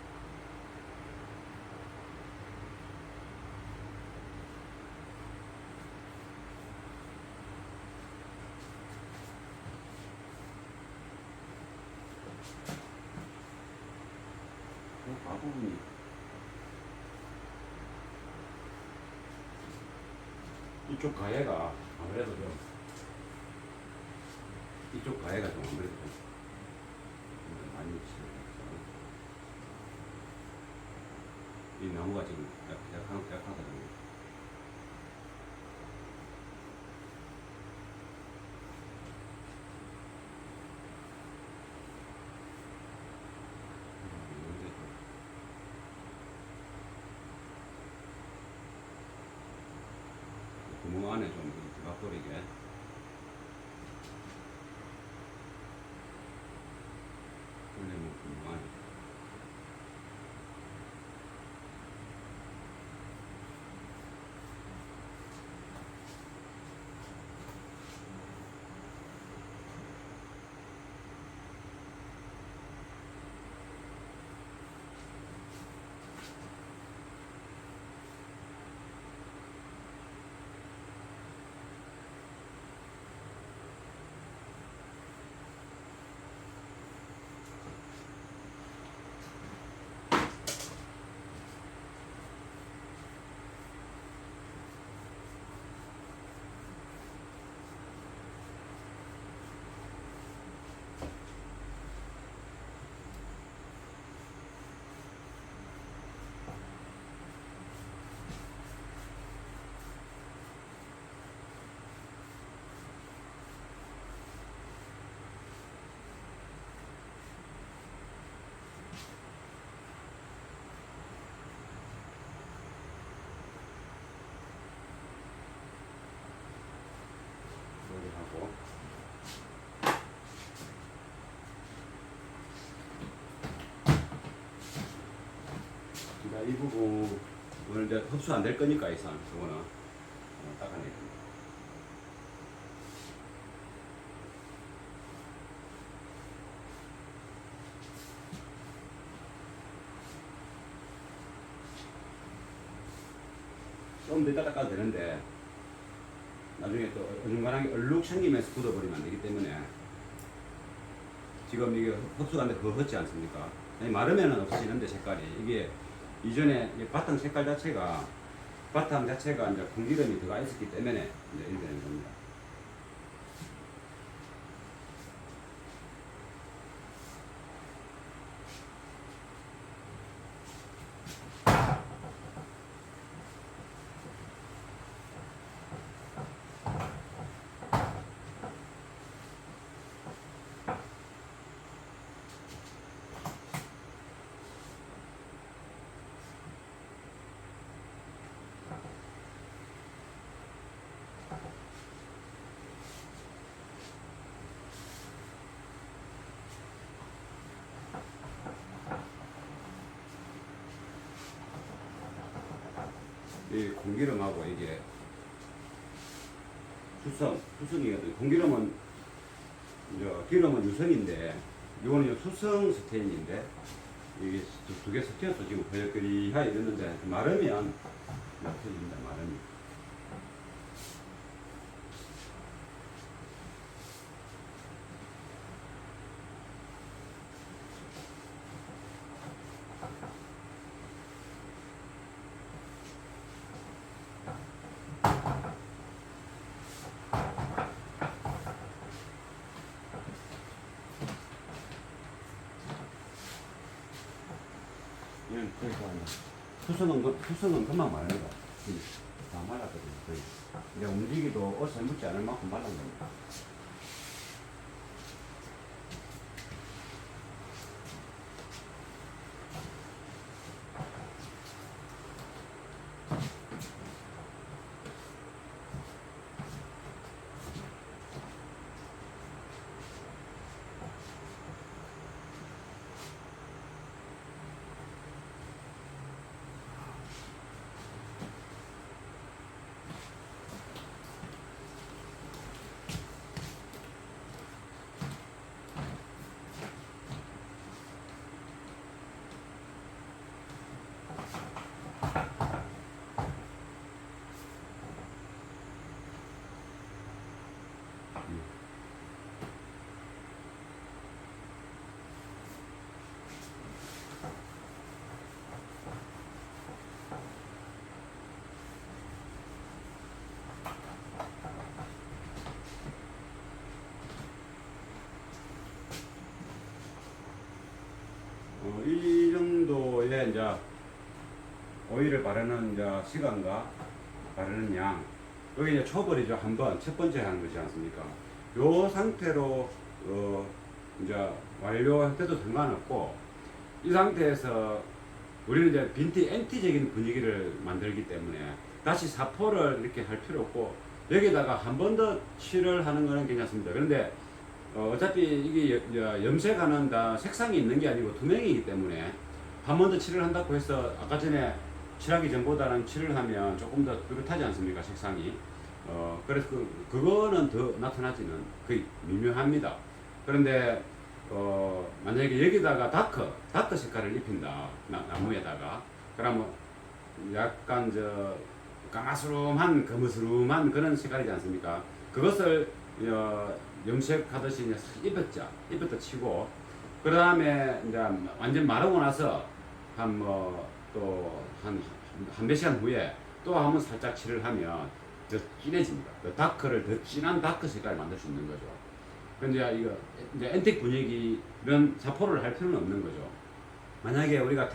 그 가부분이 이쪽 가해가 아무래도 좀 이쪽 가해가 좀 아무래도 좀 많이 치러서 이 나무가 지금 약하거든요. 구멍 안에 좀 들어가 버리게. 그러면 구멍 안에. 하고 이 부분을 이제 흡수 안 될 거니까 이상 저거는 닦아내겠습니다. 좀 더 이따 닦아도 되는데 나중에 또 어중간하게 얼룩 생기면서 굳어버리면 안 되기 때문에 지금 이게 흡수가 안 돼 그거 헛지 않습니까? 마르면은 없어지는데 색깔이 이게 이전에 바탕 색깔 자체가 바탕 자체가 이제 공기름이 들어가 있었기 때문에 이제 이렇게 되는 겁니다. 이 공기름하고 이게 수성이거든요. 공기름은 이제 기름은 유성인데 이거는 수성 스테인인데 이게 두 개 섞여서 지금 거리하게 됐는데 마르면 약해집니다. 마르면. 수성은 금방 말릅니다. 다 말랐거든요. 거의. 이제 움직이도 옷에 묻지 않을 만큼 말란 겁니다. 이 정도의 이제 오일을 바르는 이제 시간과 바르는 양, 여기 이제 초벌이죠. 한번 첫 번째 하는 거지 않습니까? 요 상태로 이제 완료해도 상관없고, 이 상태에서 우리는 이제 빈티 엔티적인 분위기를 만들기 때문에 다시 사포를 이렇게 할 필요 없고, 여기다가 한 번 더 칠을 하는 거는 괜찮습니다. 그런데 어차피 이게 염색하는 다 색상이 있는 게 아니고 투명이기 때문에 한 번 더 칠을 한다고 해서 아까 전에 칠하기 전보다는 칠을 하면 조금 더 뚜렷하지 않습니까? 색상이. 그래서 그거는 더 나타나지는 거의 미묘합니다. 그런데 만약에 여기다가 다크 색깔을 입힌다, 나무에다가, 그러면 약간 까마스름한 거무스름한 그런 색깔이지 않습니까? 그것을 염색하듯이 이제 입었다 치고, 그 다음에 이제 완전 마르고 나서 한 몇 시간 후에 또 한번 살짝 칠을 하면 더 진해집니다. 더 진한 다크 색깔을 만들 수 있는 거죠. 근데 이제 앤틱 분위기는 사포를 할 필요는 없는 거죠. 만약에 우리가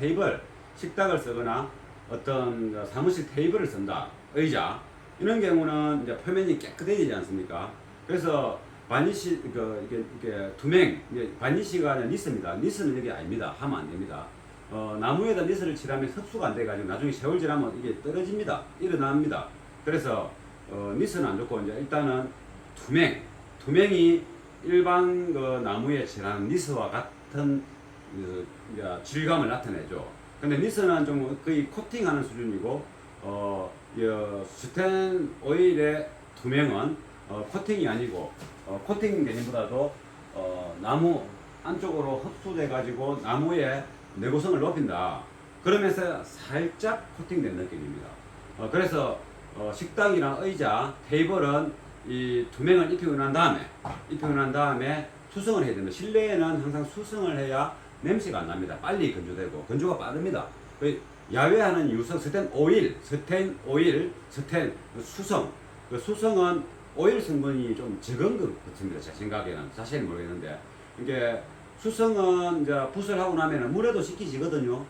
식탁을 쓰거나 어떤 사무실 테이블을 쓴다, 의자, 이런 경우는 이제 표면이 깨끗해지지 않습니까? 그래서 바니시, 이게 투명, 바니시가 아니라 니스입니다. 니스는 여기 아닙니다. 하면 안 됩니다. 나무에다 니스를 칠하면 흡수가 안 돼가지고 나중에 세월 지나면 이게 떨어집니다. 일어납니다. 그래서 니스는 안 좋고, 이제 일단은 투명이 일반 나무에 칠하는 니스와 같은 질감을 나타내죠. 근데 니스는 좀 거의 코팅하는 수준이고, 스텐 오일의 투명은 코팅이 아니고, 코팅 개념보다도 나무 안쪽으로 흡수돼 가지고 나무의 내구성을 높인다. 그러면서 살짝 코팅된 느낌입니다. 그래서 식당이나 의자, 테이블은 이 투명을 입히고 난 다음에 수성을 해야 됩니다. 실내에는 항상 수성을 해야 냄새가 안 납니다. 빨리 건조되고 건조가 빠릅니다. 야외하는 유성 스텐 수성. 수성은 오일 성분이 좀 적은 것 같습니다. 제 생각에는. 자세히는 모르겠는데, 이게 수성은 이제 붓을 하고 나면 물에도 식히지거든요.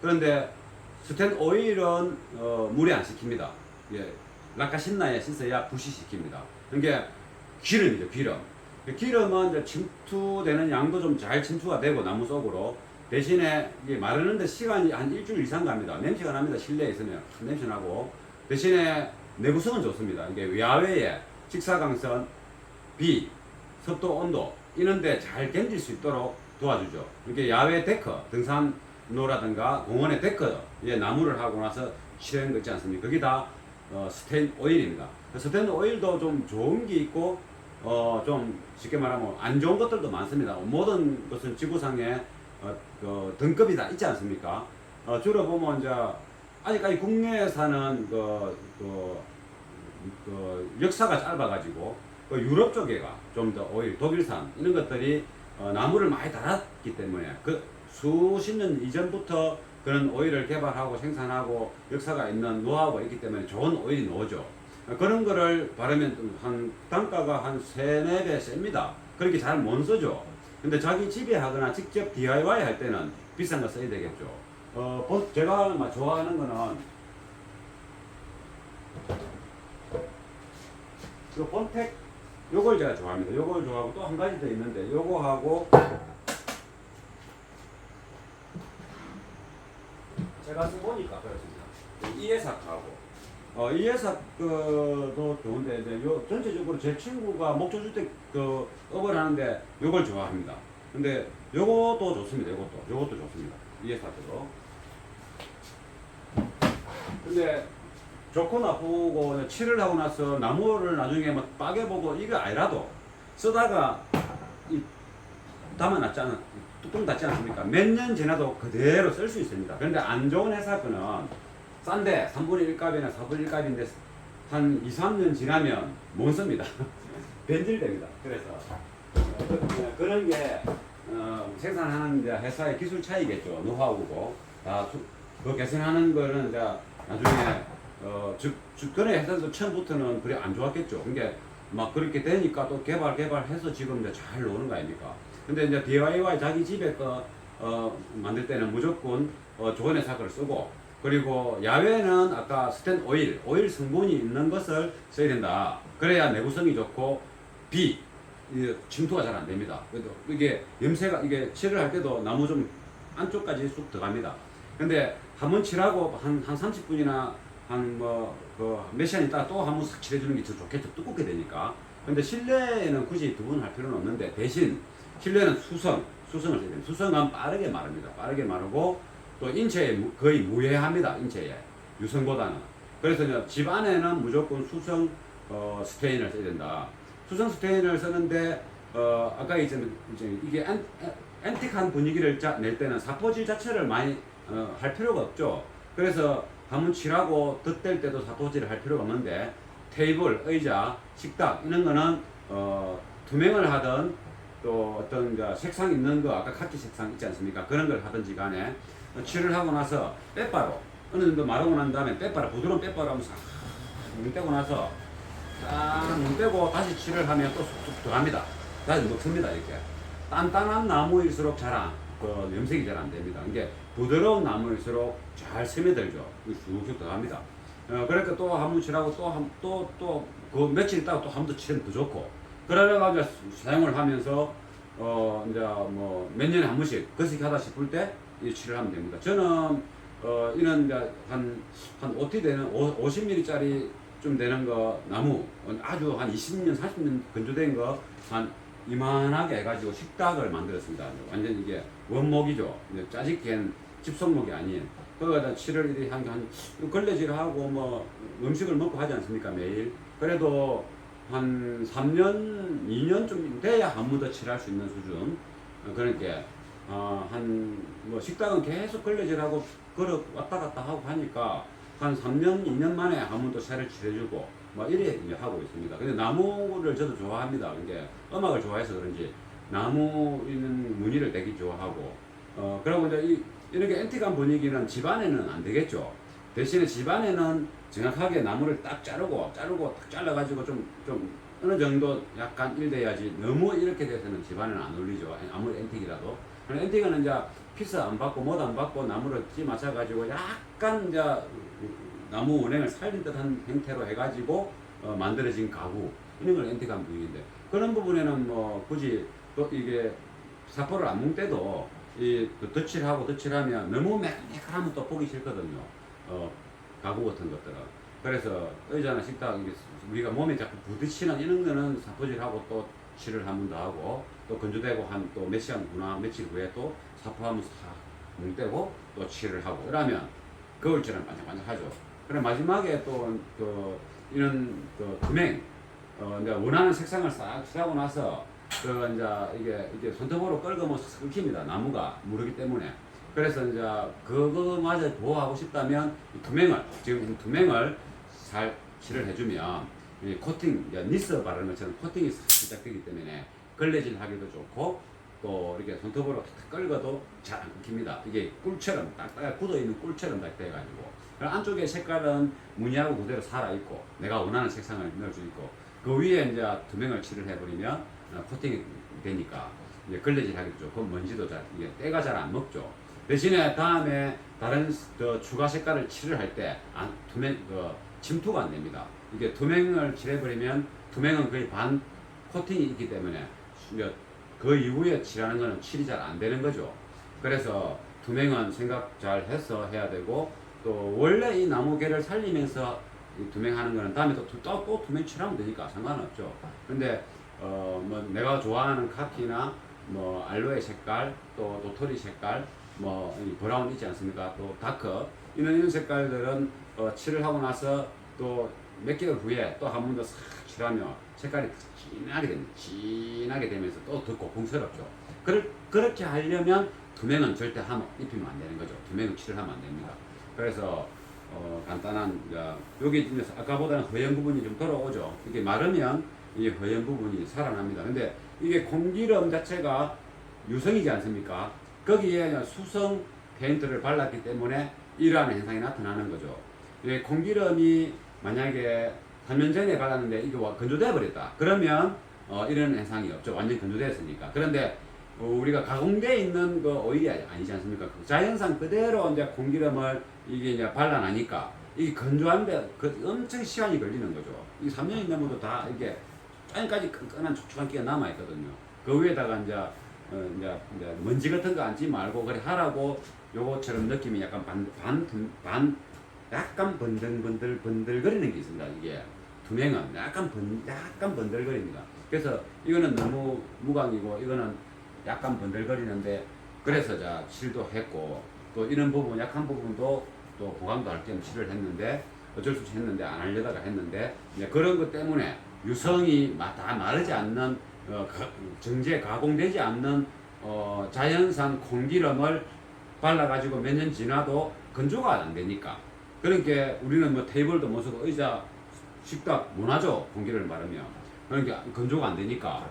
그런데 스텐 오일은 물에 안 식힙니다. 예, 락카신나에 씻어야 붓이 식힙니다. 그게 기름이죠, 기름. 기름은 이제 침투되는 양도 좀 잘 침투가 되고, 나무 속으로. 대신에 이게 마르는데 시간이 한 일주일 이상 갑니다. 냄새가 납니다. 실내에 있으면 냄새 나고. 대신에 내구성은 좋습니다. 이게 야외에 직사광선, 비, 습도, 온도 이런데 잘 견딜 수 있도록 도와주죠. 이렇게 야외 데크, 등산로라든가 공원의 데크에 나무를 하고 나서 칠한 거 있지 않습니까? 그게 다 스텐 오일입니다. 스텐 오일도 좀 좋은 게 있고, 좀 쉽게 말하면 안 좋은 것들도 많습니다. 모든 것은 지구상에 등급이 다 있지 않습니까? 주로 보면 이제 아직까지 국내에 사는 역사가 짧아가지고 유럽 쪽에가 좀 더 오일, 독일산 이런 것들이 나무를 많이 달았기 때문에 수십 년 이전부터 그런 오일을 개발하고 생산하고 역사가 있는 노하우가 있기 때문에 좋은 오일이 나오죠. 그런 거를 바르면 단가가 한 3~4배 셉니다. 그렇게 잘 못 쓰죠. 근데 자기 집에 하거나 직접 DIY 할 때는 비싼 거 써야 되겠죠. 제가 좋아하는 거는 요 본텍, 요걸 제가 좋아합니다. 요걸 좋아하고 또 한 가지 더 있는데, 요거하고 제가 써보니까 그렇습니다. 이해삭하고 이해삭도 좋은데, 이제 요 전체적으로 제 친구가 목조주택 업을 하는데 요걸 좋아합니다. 근데 요것도 좋습니다. 요것도 좋습니다. 이해삭도. 근데 좋고 나쁘고 칠을 하고 나서 나무를 나중에 막 빠개보고 이거 아니라도 쓰다가 뚜껑 닫지 않습니까? 몇 년 지나도 그대로 쓸 수 있습니다. 그런데 안 좋은 회사 거는 싼데 3분의 1값이나 4분의 1값인데 한 2~3년 지나면 못 씁니다. 변질됩니다. 그래서 그런 게 생산하는 회사의 기술 차이겠죠. 노하우고. 그 개선하는 거는 이제 나중에 주변의 회사도 처음부터는 그래 안 좋았겠죠. 그게 막 그렇게 되니까 또 개발해서 지금 이제 잘 나오는 거 아닙니까? 근데 이제 DIY 자기 집에 만들 때는 무조건 좋은 회사 거를 쓰고, 그리고 야외는 아까 스텐 오일 성분이 있는 것을 써야 된다. 그래야 내구성이 좋고 비 침투가 잘 안 됩니다. 그래도 이게 염세가 이게 칠을 할 때도 나무 좀 안쪽까지 쑥 들어갑니다. 근데 한 번 칠하고 한 30분이나 한 몇 시간 있다가 또 한 번 싹 칠해주는 게 더 좋겠죠. 두껍게 되니까. 근데 실내에는 굳이 두 번 할 필요는 없는데, 대신 실내는 수성을 써야 됩니다. 수성은 빠르게 마릅니다. 빠르게 마르고 또 인체에 거의 무해합니다. 인체에 유성보다는. 그래서 이제 집 안에는 무조건 수성 스테인을 써야 된다. 수성 스테인을 쓰는데 아까 이제 이게 앤틱한 분위기를 낼 때는 사포질 자체를 많이 할 필요가 없죠. 그래서 한번 칠하고 덧댈 때도 사포질을 할 필요가 없는데, 테이블, 의자, 식탁 이런 거는 투명을 하든 또 어떤 색상 있는 거, 아까 카키 색상 있지 않습니까? 그런 걸 하든지 간에 칠을 하고 나서 빼바로 어느 정도 마르고 난 다음에 빼바로, 부드러운 빼바로 하면서 문 떼고 나서 딱 빼고 다시 칠을 하면 또 쑥쑥 들어갑니다. 다시 먹습니다. 이렇게 단단한 나무일수록 염색이 잘 안 됩니다. 이게 부드러운 나무일수록 잘 스며들죠. 쑥쑥 들어갑니다. 그러니까 또 한 번 칠하고 그 며칠 있다가 또 한 번 더 칠하면 더 좋고, 그래가지고 사용을 하면서 이제 뭐 몇 년에 한 번씩 거식하다 싶을 때 이 칠을 하면 됩니다. 저는 이런 이제 한 어떻게 되는 50mm짜리 좀 되는 거 나무, 아주 한 20년 30년 건조된 거 한 이만하게 해가지고 식탁을 만들었습니다. 완전 이게 원목이죠. 짜집기엔 집속목이 아닌. 거기다 칠을 이렇게 한 걸레질하고 뭐 음식을 먹고 하지 않습니까, 매일. 그래도 한 3년 2년 좀 돼야 한 번 더 칠할 수 있는 수준. 그러니까 뭐 식탁은 계속 걸레질하고 걸어 왔다 갔다 하고 하니까 한 3년 2년 만에 한 번 더 새를 칠해주고 뭐 이래 이제 하고 있습니다. 근데 나무를 저도 좋아합니다. 이게 음악을 좋아해서 그런지 나무 있는 무늬를 되게 좋아하고, 그리고 이제 이렇게 앤틱한 분위기는 집 안에는 안 되겠죠. 대신에 집 안에는 정확하게 나무를 딱 자르고 딱 잘라가지고 좀 어느 정도 약간 일돼야지, 너무 이렇게 돼서는 집 안에는 안 어울리죠. 아무리 앤틱이라도. 앤틱은 이제 피스 안 받고 못 안 받고 나무를 찌 맞춰가지고 약간 이제 나무 원행을 살린 듯한 형태로 해가지고 만들어진 가구, 이런 걸 앤틱한 부위인데, 그런 부분에는 뭐 굳이 또 이게 사포를 안 뭉 때도 덧칠하면 너무 매끈매끈하면 또 보기 싫거든요. 가구 같은 것들은. 그래서 의자나 식탁, 이게 우리가 몸에 자꾸 부딪히는 이런 거는 사포질하고 또 칠을 한 번 더 하고, 또 건조되고 한 또 몇 시간 후나 며칠 후에 또 사포하면서 뭉 떼고 또 칠을 하고, 그러면 거울처럼 반짝반짝하죠. 그래 마지막에 또 이런 금행, 이제 원하는 색상을 싹 칠하고 나서 이제 손톱으로 끌고면 싹 긁힙니다. 나무가 무르기 때문에. 그래서 이제 그거마저 보호하고 싶다면 지금 투명을 잘 칠을 해주면 이 코팅, 이제 니스 바르는 것처럼 코팅이 싹 시작되기 때문에 걸레질 하기도 좋고, 또 이렇게 손톱으로 탁 끌어도 잘 안 끊깁니다. 이게 꿀처럼 딱딱 굳어있는 꿀처럼 딱 돼가지고, 안쪽에 색깔은 무늬하고 그대로 살아있고 내가 원하는 색상을 넣을 수 있고, 그 위에 이제 투명을 칠을 해버리면 코팅이 되니까 이제 걸레질 하기도 좋고 먼지도 이게 때가 잘 안 먹죠. 대신에 다음에 다른 추가 색깔을 칠을 할 때 침투가 안 됩니다. 이게 투명을 칠해버리면, 투명은 거의 반 코팅이 있기 때문에 그 이후에 칠하는 거는 칠이 잘 안 되는 거죠. 그래서 투명은 생각 잘 해서 해야 되고, 또 원래 이 나무계를 살리면서 투명하는 거는 다음에 또 투명 칠하면 되니까 상관없죠. 근데 뭐 내가 좋아하는 카키나 뭐 알로에 색깔, 또 도토리 색깔, 뭐 브라운 있지 않습니까? 또 다크 이런 색깔들은 칠을 하고 나서 또 몇 개월 후에 또 한 번 더 싹 칠하면 색깔이 진하게 되면서 또 더 고풍스럽죠. 그렇게 하려면 투명은 절대 입히면 안 되는 거죠. 투명은 칠을 하면 안 됩니다. 그래서 간단한 여기 아까보다는 허연 부분이 좀 돌아오죠. 이게 마르면 이 허연 부분이 살아납니다. 근데 이게 콩기름 자체가 유성이지 않습니까? 거기에 수성 페인트를 발랐기 때문에 이러한 현상이 나타나는 거죠. 콩기름이 만약에 3년 전에 발랐는데 이게 건조돼 버렸다. 그러면 이런 현상이 없죠. 완전 건조됐으니까. 그런데 우리가 가공되어 있는 그 오일이 아니지 않습니까? 그 자연산 그대로 이제 콩기름을 이게 이제 발라나니까 이게 건조한데 엄청 시간이 걸리는 거죠. 이 3년이 넘어도 다 이게 안까지 끈끈한 촉촉한 끼가 남아 있거든요. 그 위에다가 이제 먼지 같은 거 앉지 말고 그래 하라고 요거처럼 느낌이 약간 반 약간 번들거리는 게 있습니다. 이게 투명은 약간 번들거립니다. 그래서 이거는 너무 무광이고 이거는 약간 번들거리는데 그래서 자 칠도 했고 또 이런 부분 약한 부분도 또 보강도 할 겸 칠을 했는데 어쩔 수 없이 했는데 안 하려다가 했는데 이제 그런 것 때문에 유성이 다 마르지 않는 정제 가공되지 않는 자연산 콩기름을 발라가지고 몇 년 지나도 건조가 안 되니까 그러니까 우리는 뭐 테이블도 못 쓰고 의자 식탁 못 하죠 콩기름을 바르면 그러니까 건조가 안 되니까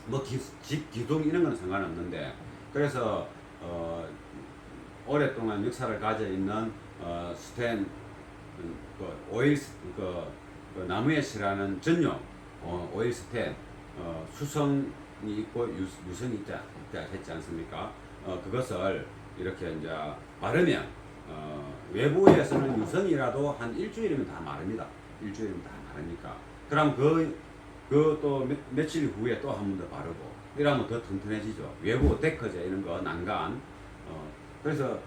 뭐 집 기둥 이런 거는 상관없는데 그래서 오랫동안 역사를 가져 있는 스텐 오일 그 나무에 칠하는 전용 오일 스텐 수성이 있고 유성이 있다 했지 않습니까? 그것을 이렇게 이제 바르면 외부에서는 유성이라도 한 일주일이면 다 마릅니다. 일주일이면 다 마르니까. 그럼 그 또 며칠 후에 또 한 번 더 바르고 이러면 더 튼튼해지죠. 외부 데크제 이런 거 난간. 그래서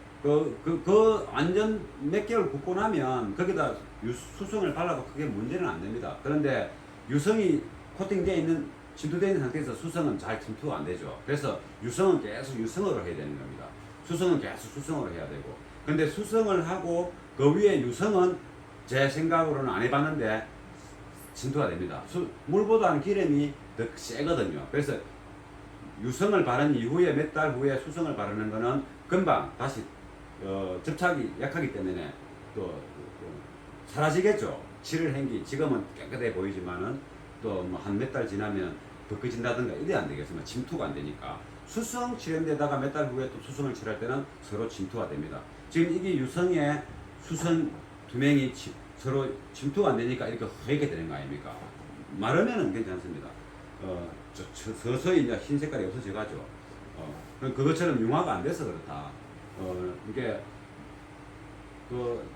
완전 몇 개월 굽고 나면 거기다 수성을 발라도 크게 문제는 안 됩니다. 그런데 유성이 코팅되어 있는 침투되어 있는 상태에서 수성은 잘 침투가 안 되죠. 그래서 유성은 계속 유성으로 해야 되는 겁니다. 수성은 계속 수성으로 해야 되고. 근데 수성을 하고 그 위에 유성은 제 생각으로는 안 해봤는데 침투가 됩니다. 물보다는 기름이 더 세거든요. 그래서 유성을 바른 이후에 몇 달 후에 수성을 바르는 거는 금방 다시 접착이 약하기 때문에 또 사라지겠죠. 칠을 한기 지금은 깨끗해 보이지만은 또 뭐 한 몇 달 지나면 벗겨진다든가 이래 안 되겠으면 침투가 안 되니까 수성 칠한데다가 몇 달 후에 또 수성을 칠할 때는 서로 침투가 됩니다. 지금 이게 유성에 수성 투명이 서로 침투가 안 되니까 이렇게 허옇게 되는 거 아닙니까? 마르면은 괜찮습니다. 서서히 이제 흰 색깔이 없어져 가죠. 그것처럼 융화가 안 돼서 그렇다. 이게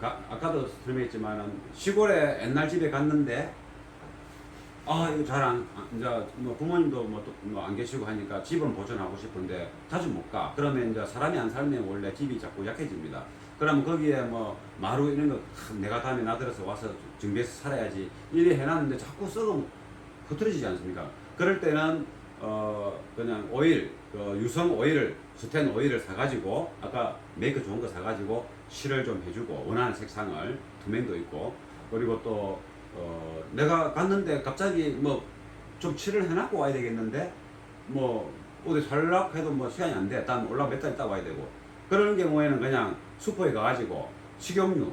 아까도 설명했지만은 시골에 옛날 집에 갔는데 이거 이제 뭐 부모님도 뭐 안 계시고 하니까 집은 보존하고 싶은데 자주 못 가. 그러면 이제 사람이 안 살면 원래 집이 자꾸 약해집니다. 그러면 거기에 뭐 마루 이런 거 내가 다음에 나들어서 와서 정비해서 살아야지 이래 해놨는데 자꾸 썩으면 흐트러지지 않습니까? 그럴 때는 그냥 오일 유성 오일을 스텐 오일을 사가지고 아까 메이크 좋은 거 사가지고 칠을 좀 해주고 원하는 색상을 투명도 있고 그리고 또 내가 갔는데 갑자기 뭐 좀 칠을 해놨고 와야 되겠는데 뭐 어디 살락 해도 뭐 시간이 안 돼. 일단 올라 몇 달 있다 와야 되고 그런 경우에는 그냥 슈퍼에 가가지고 식용유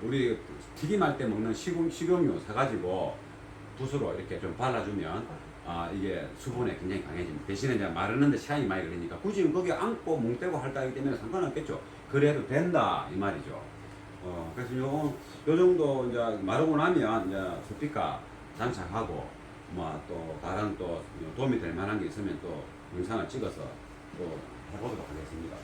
우리 튀김할 때 먹는 식용유 사가지고 붓으로 이렇게 좀 발라주면 이게 수분에 굉장히 강해집니다. 대신에 이제 마르는데 시간이 많이 걸리니까 굳이 거기 안고 뭉 떼고 할 때이기 때문에 상관없겠죠. 그래도 된다 이 말이죠. 그래서 요 정도 이제 마르고 나면 이제 스피커 장착하고 뭐 또 다른 또 도움이 될 만한 게 있으면 또 영상을 찍어서 또 해보도록 하겠습니다.